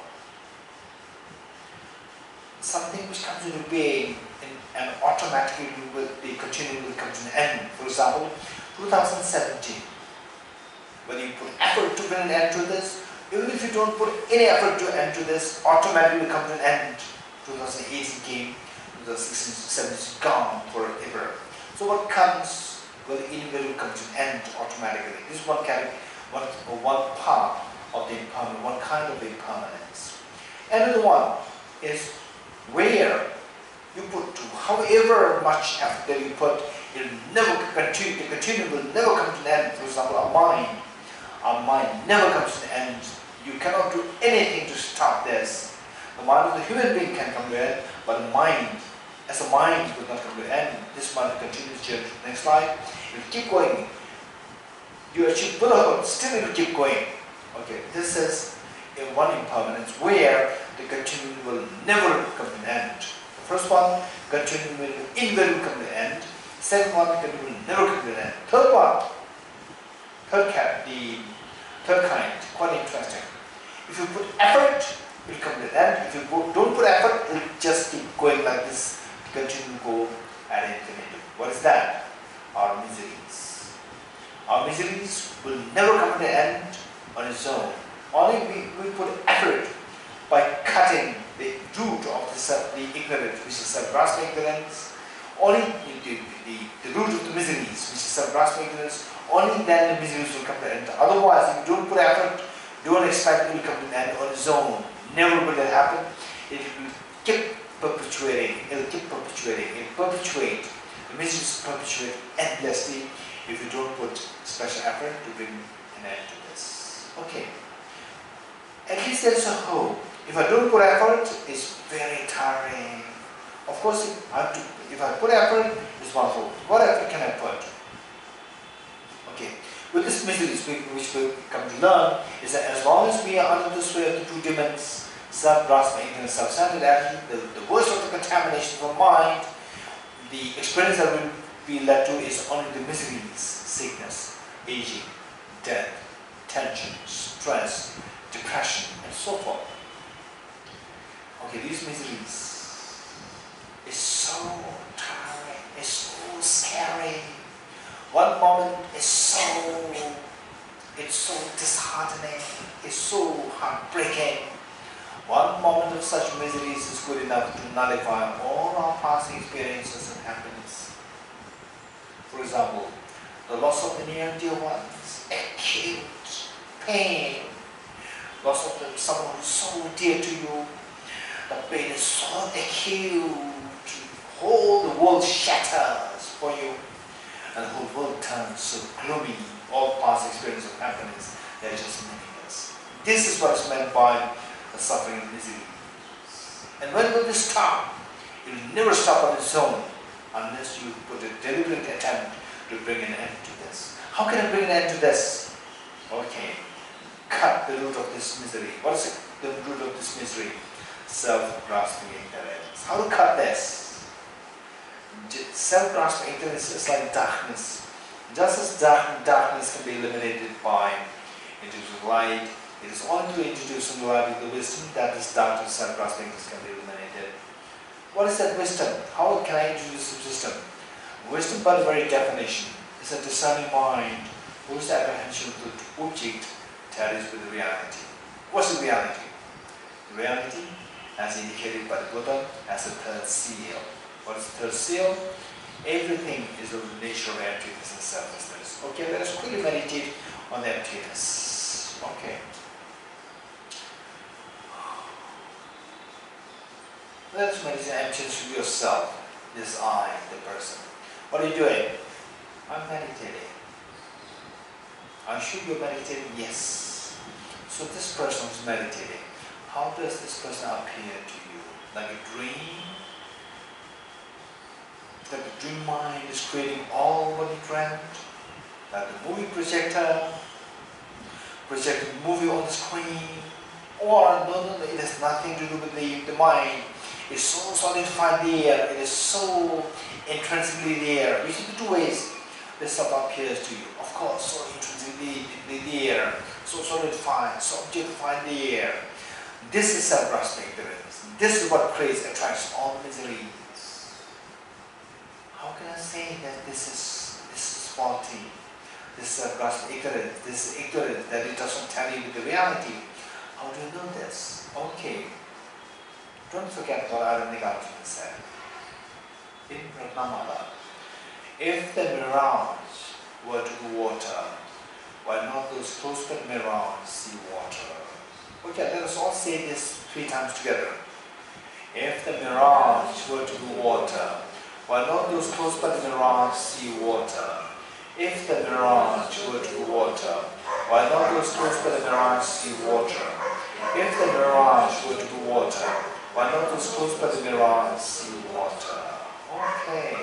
something which comes into being and automatically they continually come to an end. For example, 2017, when you put effort to bring an end to this, even if you don't put any effort to end to this, automatically will come to an end. 2018 came, 2016, 2017 is gone forever. So what comes, well, the individual comes to an end automatically. This is one part of the impermanence, one kind of impermanence. Another one is where you put to however much effort that you put, it will never continue, the continuum will never come to an end. For example, our mind never comes to an end. You cannot do anything to stop this. The mind of the human being can come to an end, but the mind, as a mind, will not come to an end. This mind will continue to change. Next slide. It will keep going. You achieve Buddhahood, still it will keep going. Okay, this is one impermanence where the continuum will never come to an end. The first one, continuum will invariably come to an end. Second one, continuum will never come to an end. Third one, the third kind, quite interesting. If you put effort, it will come to an end. If you don't put effort, it will just keep going like this, continue to go ad infinitum. What is that? Our miseries. Our miseries will never come to an end on its own. Only we put effort by cutting the root of the ignorance, which is self-grasping ignorance. Only the root of the miseries, which is self-grasping ignorance, only then the miseries will come to an end. Otherwise, if you don't put effort, don't expect it will come to an end on its own. Never will that happen. It will keep perpetuating. It will keep perpetuating. It will perpetuate. The miseries perpetuate endlessly if you don't put special effort to bring an end to this. Okay. At least there is a hope. If I don't put effort, it's very tiring. Of course, if I put effort, it's one hope. What effort can I put? Okay. With this miseries, which we come to learn, is that as long as we are under the sway of the two demons, self-grasping and self-centered attitude, the worst of the contamination of the mind, the experience that will be led to is only the miseries, sickness, aging, death, tension, stress, depression, and so forth. Okay, these miseries is so tiring, it's so scary. One moment is so disheartening, it's so heartbreaking. One moment of such miseries is good enough to nullify all our past experiences and happiness. For example, the loss of the near and dear ones, acute pain, loss of someone who is so dear to you, the pain is so acute, whole the world shatters for you, and the whole world turns so gloomy, all past experience of happiness, they are just meaningless. This is what is meant by the suffering and misery. And when will this stop? It will never stop on its own unless you put a deliberate attempt to bring an end to this. How can I bring an end to this? Okay, cut the root of this misery. What is the root of this misery? Self-grasping ignorance. How to cut this? Self-grasping ignorance is like darkness. Just as darkness can be eliminated by introducing light, it is only through introducing light with the wisdom that this darkness, self-grasping ignorance can be eliminated. What is that wisdom? How can I introduce this wisdom? Wisdom, by the very definition, is a discerning mind whose apprehension of the object tallies with the reality. What's the reality? The reality, as indicated by the Buddha, has a third seal. What is the third seal? Everything is of the nature of emptiness and selflessness. Okay, let us quickly meditate on the emptiness. Okay. Let us meditate on emptiness of yourself. This I, the person. What are you doing? I'm meditating. I'm sure you're meditating? Yes. So this person is meditating. How does this person appear to you? Like a dream? That the dream mind is creating all what it dreamt? Like the movie projector projecting the movie on the screen? Or no, it has nothing to do with the mind. It's so solidified there, it is so intrinsically there. You see the two ways this stuff appears to you. Of course, so intrinsically there, so solidified, so objectified there. This is self-grasping ignorance. This is what creates, attracts all miseries. how can I say that this is faulty? This is gross ignorance, this is ignorance, that it doesn't tell you the reality. How do you know this? Okay. Don't forget what Arya Nagarjuna said in Ratnamala. If the mirage were to be water, why not those close to the mirage see water? Okay, let us all say this 3 times together. If the mirage were to be water, why not those close by the mirage see water? If the mirage were to be water, why not those close by the mirage see water? If the mirage were to be water, why not those close by the mirage see water? Okay.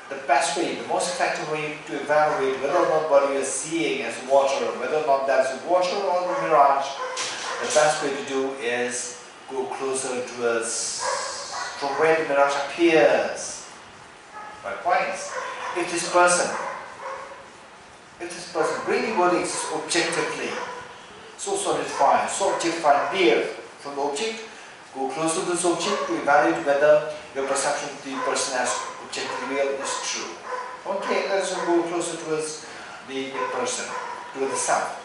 The best way, the most effective way to evaluate whether or not what you are seeing as water, whether or not that is water or the mirage, the best way to do is go closer towards from where the mirage appears. My points. If this person really what is objectively so solidified, so objectified there from the object, go close to this object to evaluate whether your perception of the person as objectively real is true. Okay, let's go closer towards the person, towards the self.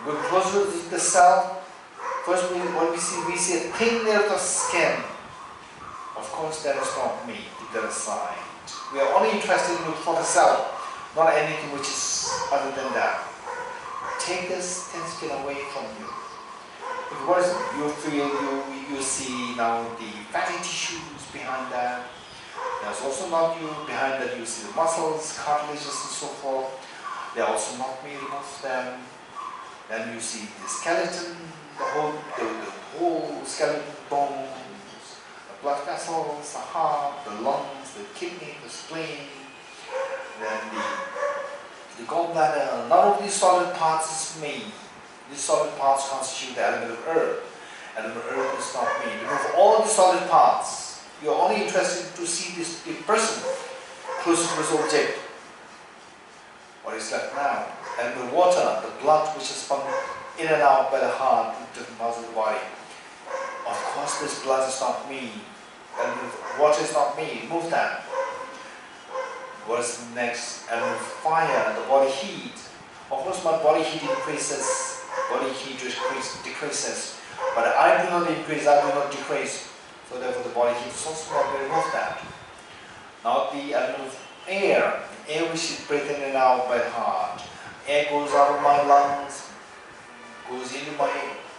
Go closer to the self. First, what we see a thin layer of skin. Of course, that is not me, the other side. We are only interested in looking for the self, not anything which is other than that. Take this thin skin away from you. What is it? You feel, you see now the fatty tissues behind that. There's also not you. Behind that you see the muscles, cartilages and so forth. They are also not me, remove them. Then you see the skeleton, the whole skeleton bones, the blood vessels, the heart, the lungs, the kidney, the spleen, then the gallbladder. None of these solid parts is me. These solid parts constitute the element of earth. Element of earth is not me. Remove all the solid parts. You are only interested to see this person closer to this object. What is left now? Element of water, the blood which is pumped in and out by the heart in different parts of the body. Of course, this blood is not me. Element of water is not me. Remove that. What is next? Element of fire, the body heat. Of course, my body heat increases. Body heat decreases. But I do not increase, I do not decrease. So therefore the body heat is also not going to remove that. Now the element of air. Air which is breathed in and out by the heart. Air goes out of my lungs, goes into my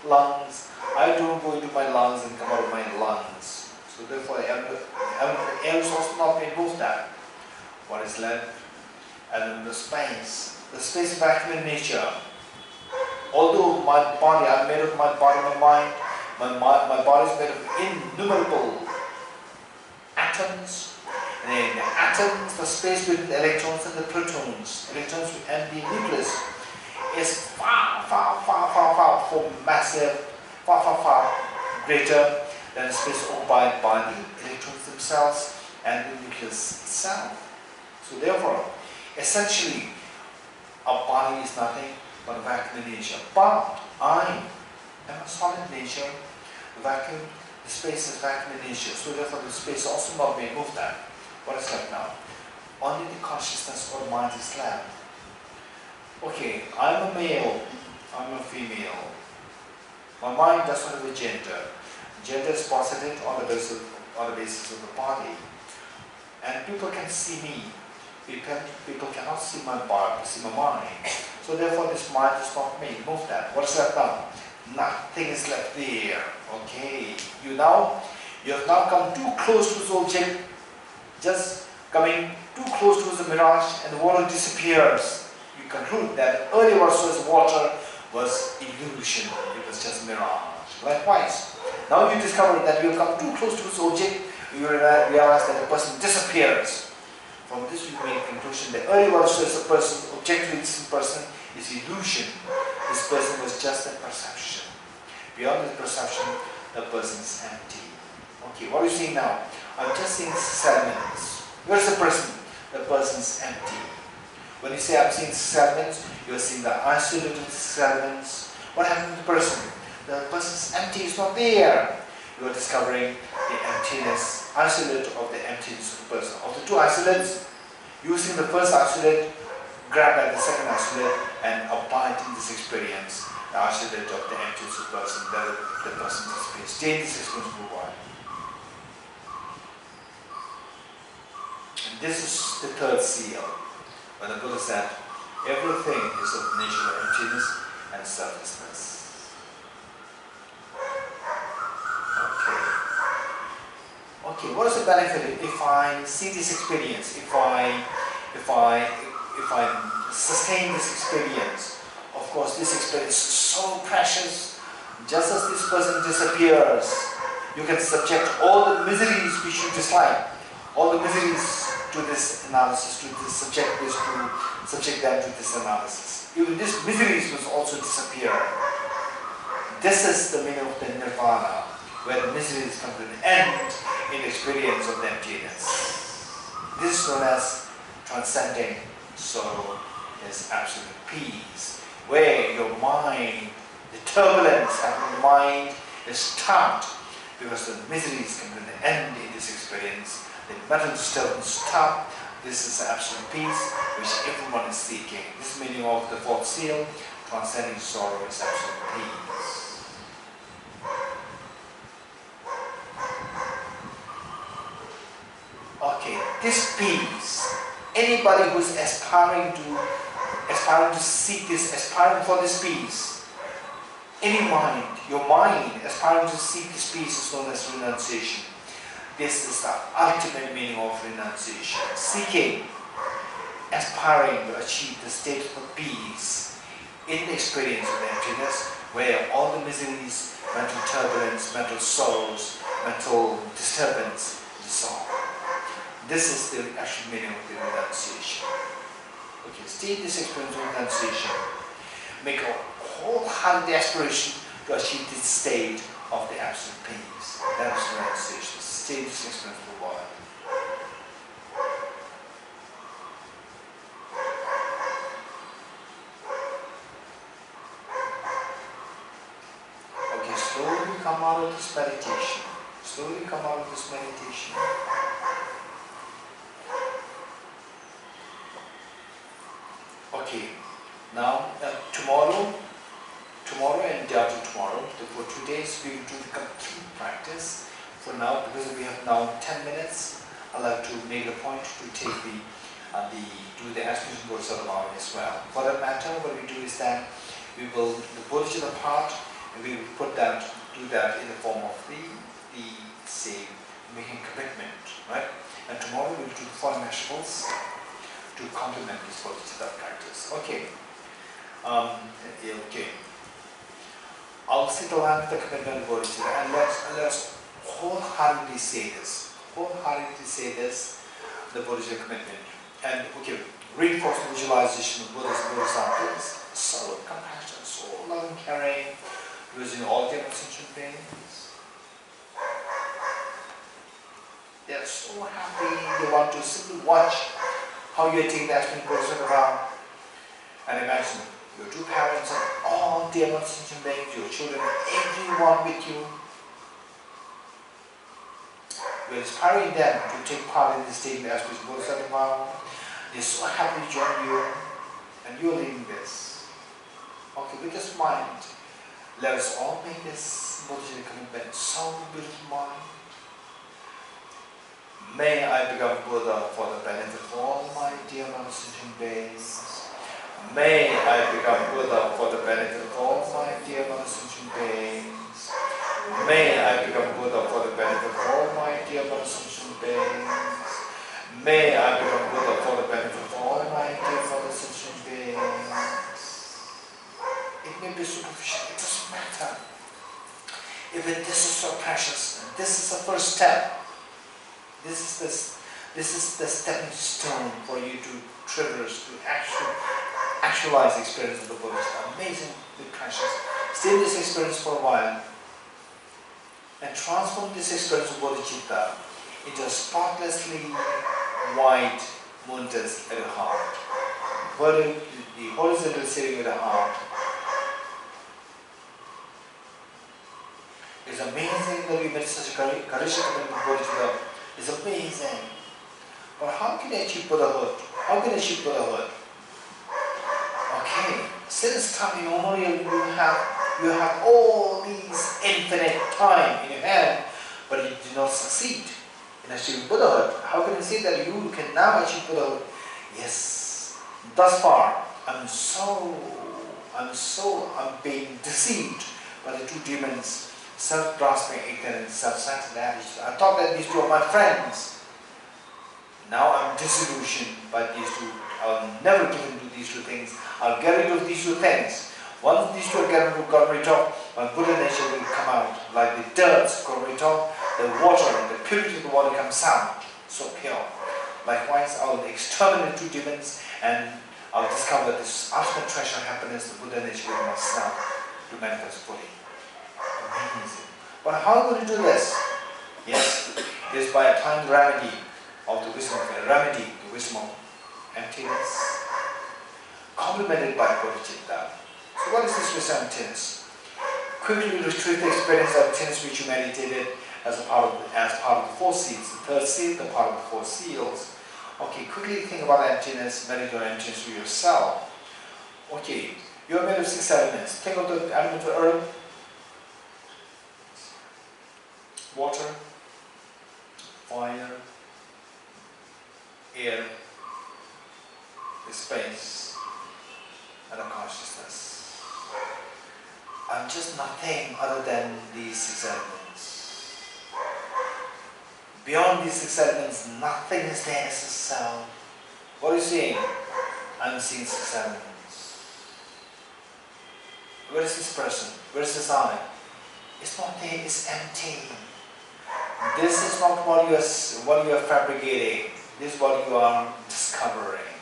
lungs. I don't go into my lungs and come out of my lungs. So therefore the element of air is also not going to remove that. What is left? Element of space. The space is vacuum in nature. Although my body, I'm made of my body, my mind, my body is made of innumerable atoms. And in the atoms, the space between the electrons and the protons, electrons and the nucleus is far massive, far greater than the space occupied by the electrons themselves and the nucleus itself. So therefore, essentially, our body is nothing but a vacuum in nature. But I am a solid nature. The vacuum, the space is vacuum in nature. So therefore the space also not being moved at. What is left now? Only the consciousness or mind is left. Okay, I'm a male, I'm a female. My mind does not have a gender. Gender is posited on the basis of the body. And people can see me. People cannot see my body, see my mind. So therefore this mind is not me. Move that. What is left now? Nothing is left there. Okay. You have now come too close to this object. Just coming too close to the mirage and the water disappears. You conclude that earlier what was water was illusion. It was just mirage. Likewise. Now you discover that you have come too close to this object. You realize that the person disappears. From this you make conclusion that earlier what was a person, objectively this person is illusion. This person was just a perception. Beyond this perception, the person is empty. Okay, what are you seeing now? I'm just seeing elements. Where's the person? The person is empty. When you say I'm seeing elements, you're seeing the isolated elements. What happened to the person? The person is empty, it's not there. You are discovering the emptiness isolate of the emptiness of the person. Of the two isolates, using the first isolate, grab at the second isolate and abide in this experience, the isolate of the emptiness of the person, the person disappears. Stay in this experience for a while. And this is the third seal, where the Buddha said, everything is of the nature of emptiness and selflessness. Okay, what is the benefit if I see this experience, if I sustain this experience? Of course, this experience is so precious. Just as this person disappears, you can subject all the miseries which you dislike, all the miseries to this analysis, subject them to this analysis. Even these miseries must also disappear. This is the meaning of the nirvana, where the miseries come to an end in experience of the emptiness. This is known as transcending sorrow, is absolute peace, where your mind, the turbulence of your mind is stopped because the miseries come to an end in this experience. The mental disturbance stop. This is absolute peace which everyone is seeking. This meaning of the fourth seal, transcending sorrow, is absolute peace. Okay, this peace, anybody who is aspiring to seek this, aspiring for this peace, any mind, your mind aspiring to seek this peace is known as renunciation. This is the ultimate meaning of renunciation. Seeking, aspiring to achieve the state of peace in the experience of emptiness, where all the miseries, mental turbulence, mental sorrows, mental disturbance is dissolved. This is the actual meaning of the renunciation. Okay, stay in this experience of renunciation. Make a wholehearted aspiration to achieve this state of the absolute peace. That is renunciation. Stay in this experience for a while. Okay, slowly come out of this meditation. Slowly come out of this meditation. Okay, now tomorrow and day after tomorrow, for 2 days, we will do the complete practice. For now, because we have now 10 minutes, I'd like to make a point to take do the aspiration Bodhisattva as well. For that matter, what we do is that we will the Bodhisattva part, and we will do that in the form of the say making commitment, right? And tomorrow we will do the four vegetables to complement this Bodhisattva practice. Okay. Okay. I'll sit along the commitment of Bodhisattva, and let's wholeheartedly say this. Wholeheartedly say this, the Bodhisattva commitment. And okay, reinforce the visualization of Buddha's Bodhisattvas, so compassionate, so loving, caring, using all the sentient beings. They're so happy, they want to simply watch how you take the aspect Bodhisattva around. And imagine your two parents and all the other sentient beings, your children, everyone with you. You're inspiring them to take part in this taking the aspect Bodhisattva. They're so happy to join you, and you're leading this. Okay, with this mind, let us all make this Bodhisattva commitment so beautiful mind. May I become Buddha for the benefit of all my dear non-sentient beings. May I become Buddha for the benefit of all my dear non-sentient beings. May I become Buddha for the benefit of all my dear non-sentient beings. May I become Buddha for the benefit of all my dear non-sentient beings. It may be superficial, it doesn't matter. Even this is so precious, this is the first step. This is the stepping stone for you to traverse, to actualize the experience of the Bodhisattva. Amazingly precious. Stay in this experience for a while and transform this experience of bodhicitta into a spotlessly white moon dust at the heart. The horizontal sitting at the heart is amazing that we made such a Garisha commitment with Bodhisattva It's amazing. But how can I achieve Buddhahood? How can I achieve Buddhahood? Okay, since time immemorial you have all these infinite time in your hand, but you do not succeed in achieving Buddhahood. How can you say that you can now achieve Buddhahood? Yes, thus far I'm being deceived by the two demons, self-grasping ignorance, self-centered attitude. I thought that these two are my friends. Now I'm disillusioned by these two. I'll never give in to these two things. I'll get rid of these two things. Once these two are got rid of, my Buddha nature will come out. Like the dirt got rid of, the water and the purity of the water comes out. So pure. Likewise, I will exterminate two demons and I'll discover this ultimate treasure of happiness, the Buddha nature within myself, to manifest fully. Amazing. But how will you do this? Yes, it is by applying the remedy of the wisdom of the wisdom of emptiness, complemented by bodhicitta. So what is this wisdom of emptiness? Quickly retrieve the experience of emptiness which you meditated as part of the four seals. The third seal, the part of the four seals. Okay, quickly think about emptiness, meditate on emptiness for yourself. Okay, you are made of 6 elements. Think of the element of earth, water, fire, air, space, and a consciousness. I'm just nothing other than these 6 elements. Beyond these 6 elements, nothing is there as a sound. What are you seeing? I'm seeing 6 elements. Where is this person? Where is this I? It's not there, it's empty. This is not what you are fabricating. This is what you are discovering.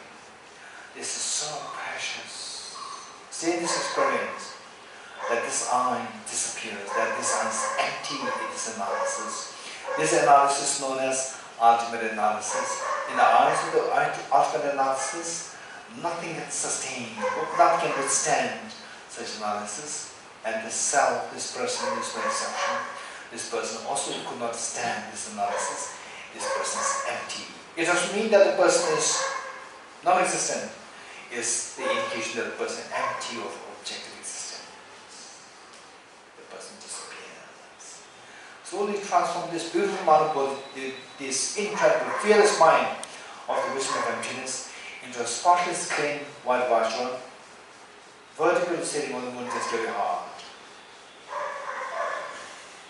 This is so precious. See this experience, that this I disappears, that this I is empty in this analysis. This analysis is known as ultimate analysis. In the eyes of the ultimate analysis, nothing can sustain, nothing can withstand such analysis. And this self, this person, this perception, this person also could not stand this analysis. This person is empty. It doesn't mean that the person is non-existent. It's the indication that the person is empty of objective existence. The person disappears. Slowly transform this beautiful mind of this incredible, fearless mind of the wisdom of emptiness into a spotless, clean, white Vajra, vertically sitting on the moon just very hard.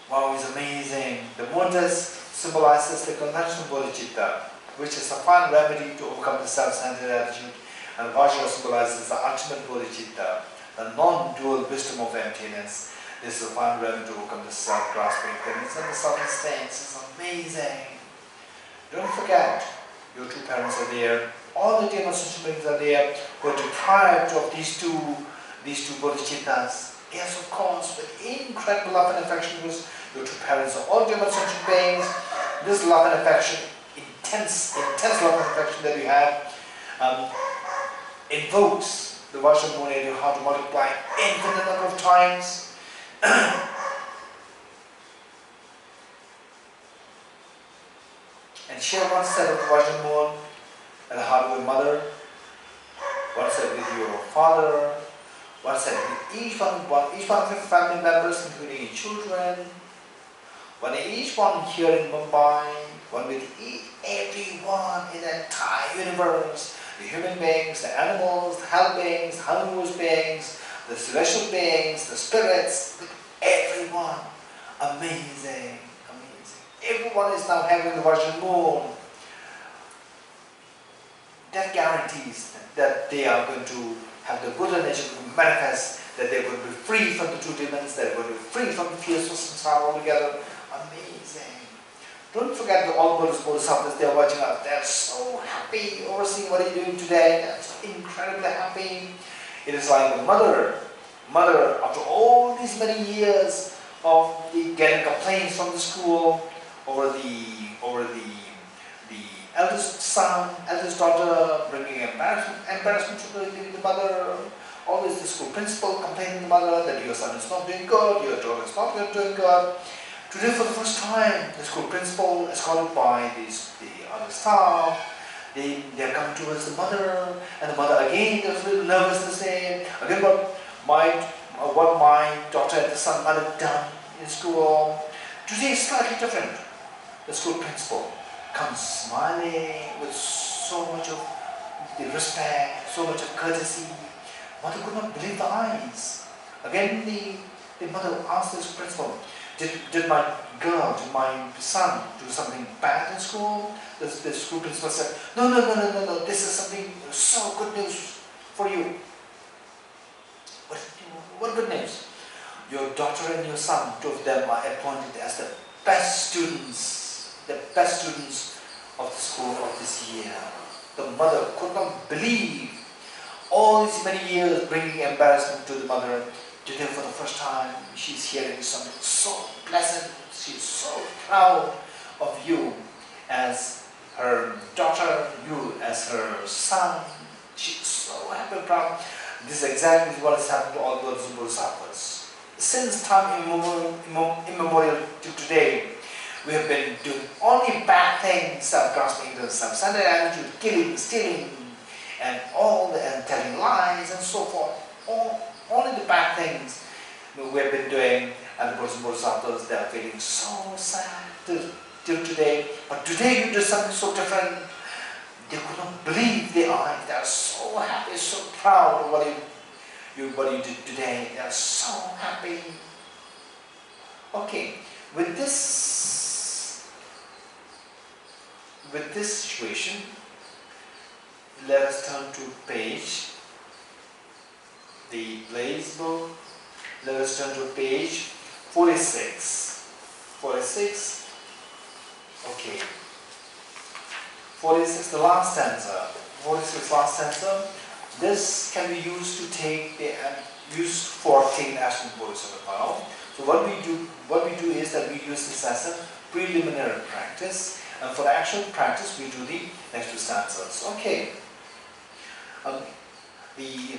Wow, it's amazing. The Mundas symbolizes the conventional bodhicitta, which is a fine remedy to overcome the self-centered attitude, and Vajra symbolizes the ultimate bodhicitta, the non-dual wisdom of emptiness. This is a fine remedy to overcome the self-grasping ignorance and the subtle states. It's amazing. Don't forget, your two parents are there. All the demons and beings are there who are deprived of these two bodhicittas. Yes, of course, with incredible love and affection, because your two parents are all demons and beings. This love and affection, intense love and affection that you have, invokes the Vajra moon in your heart to multiply infinite number of times. And share one set of the Vajra moon at the heart of your mother, one set with your father, one set with each one of your family members, including your children, one each one here in Mumbai, one with everyone in the entire universe, the human beings, the animals, the hell beings, the harmonious beings, the celestial beings, the spirits, with everyone. Amazing, amazing. Everyone is now having the Vajra moon. That guarantees that they are going to have the Buddha nature to manifest, that they are going to be free from the two demons, that they are going to be free from the fears of samsara altogether. Amazing. Don't forget the all Buddhist Bodhisattvas, they are watching us. They are so happy overseeing what you're doing today. They are so incredibly happy. It is like the mother, after all these many years of getting complaints from the school over the eldest son, eldest daughter, bringing embarrassment to the mother. Always the school principal complaining to the mother that your son is not doing good, your daughter is not doing good. Today, for the first time, the school principal, escorted by the other staff, they are coming towards the mother, and the mother again, there's a little nervousness there. Again, what my daughter and the son might have done in school. Today is slightly different. The school principal comes smiling with so much of the respect, so much of courtesy. Mother could not believe the eyes. Again, the mother asked the principal, did my girl, did my son do something bad in school? The school principal said, no, this is something so good news for you. What good news? Your daughter and your son, two of them are appointed as the best students of the school of this year. The mother could not believe all these many years bringing embarrassment to the mother. Today, for the first time, she's hearing something so pleasant. She's so proud of you as her daughter, you as her son. She's so happy and proud. This is exactly what has happened to all those Bodhisattvas. Since time immemorial to today, we have been doing only bad things, grasping into self-centered attitude, killing, stealing, and telling lies and so forth. Only the bad things we have been doing, and the Bodhisattvas, they are feeling so sad till today. But today you do something so different. They could not believe their eyes. They are so happy, so proud of what you did today. They are so happy. Okay, with this situation, let us turn to the Blaze book. Let us turn to page 46. 46. Okay. 46, the last stanza. 46, last stanza. This can be used to take used for taking action Bodhisattva vow. So what we do is that we use this as a preliminary practice, and for the actual practice we do the next two stanzas. Okay.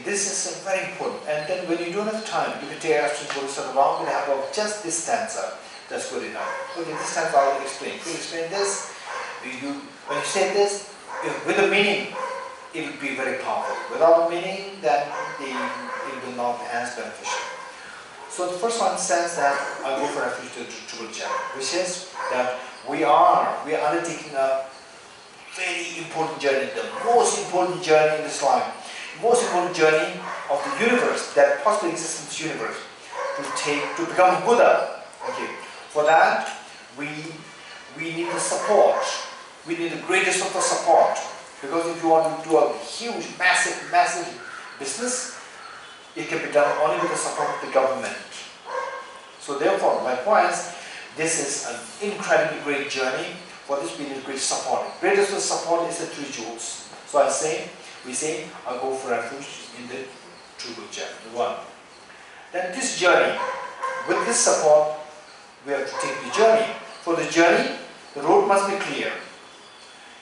This is very important. And then when you don't have time, you can take action Bodhisattva vow. We have just this stanza. That's good enough. Okay, this stanza I will explain. Can you explain this? When you say this, with a meaning, it will be very powerful. Without a meaning, then it will not be as beneficial. So the first one says that I go for refuge to the Triple Gem, which is that we are undertaking a very important journey, the most important journey in this life, most important journey of the universe that possibly exists in this universe, to become Buddha. Okay, for that we need the support. We need the greatest of the support, because if you want to do a huge, massive business, it can be done only with the support of the government. So therefore, likewise, this is an incredibly great journey. For this we need great support. Greatest of the support is the three jewels. So we say, I go for refuge in the Triple Gem, the one. Then this journey, with this support, we have to take the journey. For the journey, the road must be clear.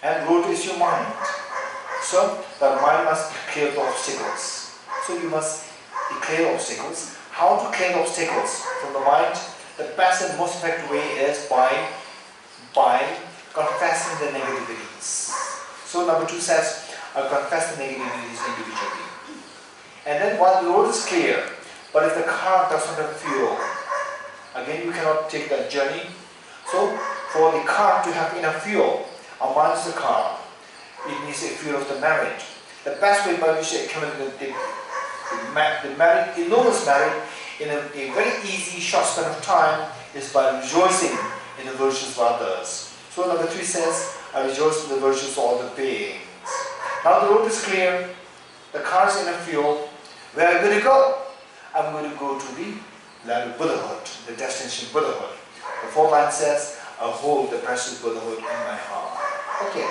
And road is your mind. So the mind must clear the obstacles. So you must clear obstacles. How to clear obstacles from the mind? The best and most effective way is by confessing the negativities. So number 2 says, I confess the negativities individually. And then while the road is clear, but if the car does not have fuel, again you cannot take that journey. So for the car to have enough fuel, our mind is the car. It needs a fuel of the merit. The best way by which to accumulate the merit, enormous merit, in a very easy, short span of time is by rejoicing in the virtues of others. So number 3 says, I rejoice in the virtues of all the beings. Now the road is clear, the car is enough fuel. Where am I going to go? I'm going to go to the land of Buddhahood, the destination of Buddhahood. The 4th line says, I hold the precious Buddhahood in my heart. Okay,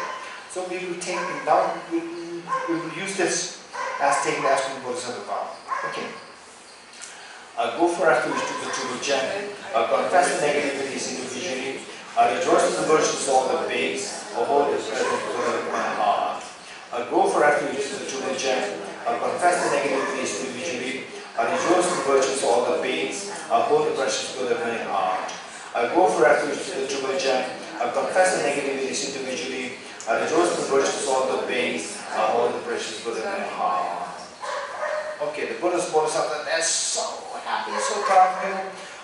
so we will take now we will use this as taking the action of Bodhisattva vow. Okay. I go for refuge to the Triple Gem. I confess the negativities individually. I rejoice in the virtues of all the beings. I hold the presence Buddha in my heart. I go for refuge to the Triple Gem. I confess the negativities individually. I rejoice in the virtues of all the beings. I hold the precious Buddha in my heart. I go for refuge to the true religion. I confess the negativities individually. I rejoice in the virtues of all the beings. I hold the precious Buddha in my heart. Okay, the Buddha's Bodhisattva, they're so happy, so proud of you.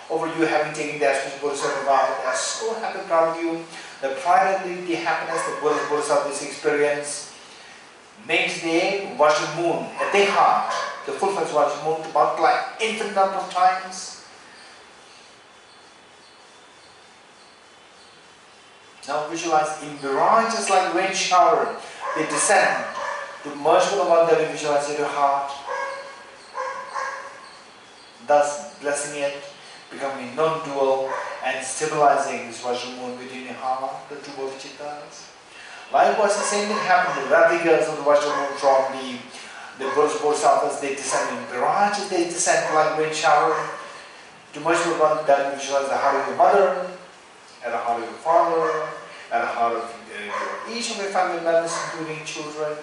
Over you having taken the aspects of Bodhisattva vow, they're so happy, proud of you. The pride and the happiness that Buddha's Bodhisattva's experience makes the Vajra moon at their heart, the full-fledged Vajra moon, to multiply infinite number of times. Now visualize in mirages like rain shower, they descend to merge with the one that you visualize in your heart, thus blessing it, becoming non-dual and stabilizing this Vajra moon within your heart, the two bodhicittas. Likewise, the same thing happened to the replicas of the Vajra moon from the Buddhist Bodhisattvas. They descend in mirages, they descend like rain shower to merge with one that you visualize the heart of your mother, at the heart of your father, at the heart of each of your family members, including children,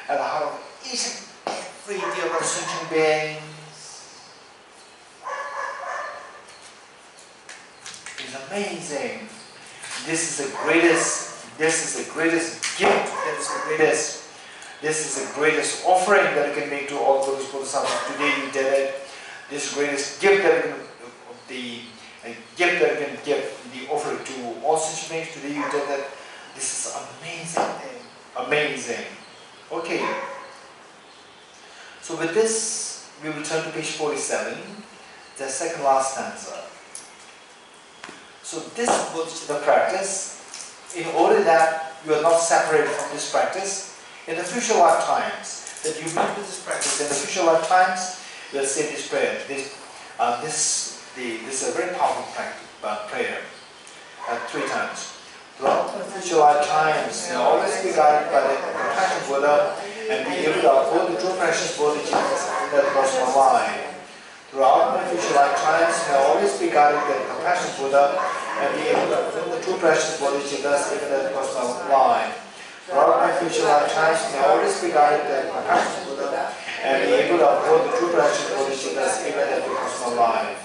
at the heart of each and every other sentient beings. It's amazing. This is the greatest gift, this is the greatest offering that you can make to all Buddhist Bodhisattvas. Today you did it. This is the greatest gift that you can give, the offering to all such beings. Today you did that. This is amazing thing. Amazing. Okay. So with this, we will turn to page 47, the second last stanza. So this Bodhisattva practice, in order that you are not separated from this practice, in the future lifetimes, that you meet with this practice, in the future lifetimes, you will say this prayer. This is a very powerful prayer. 3 times. Throughout the future lifetimes, may always be guided by the compassion of Buddha and be able to uphold the true precious Bodhicittas that cross my line. Throughout my future lifetimes, may always be guided by the compassion of Buddha and be able to uphold the true precious Bodhicittas even that cross my line. Throughout my future lifetimes, may always be guided by the compassion of Buddha and be able to uphold the true precious Bodhicittas even that cross my line.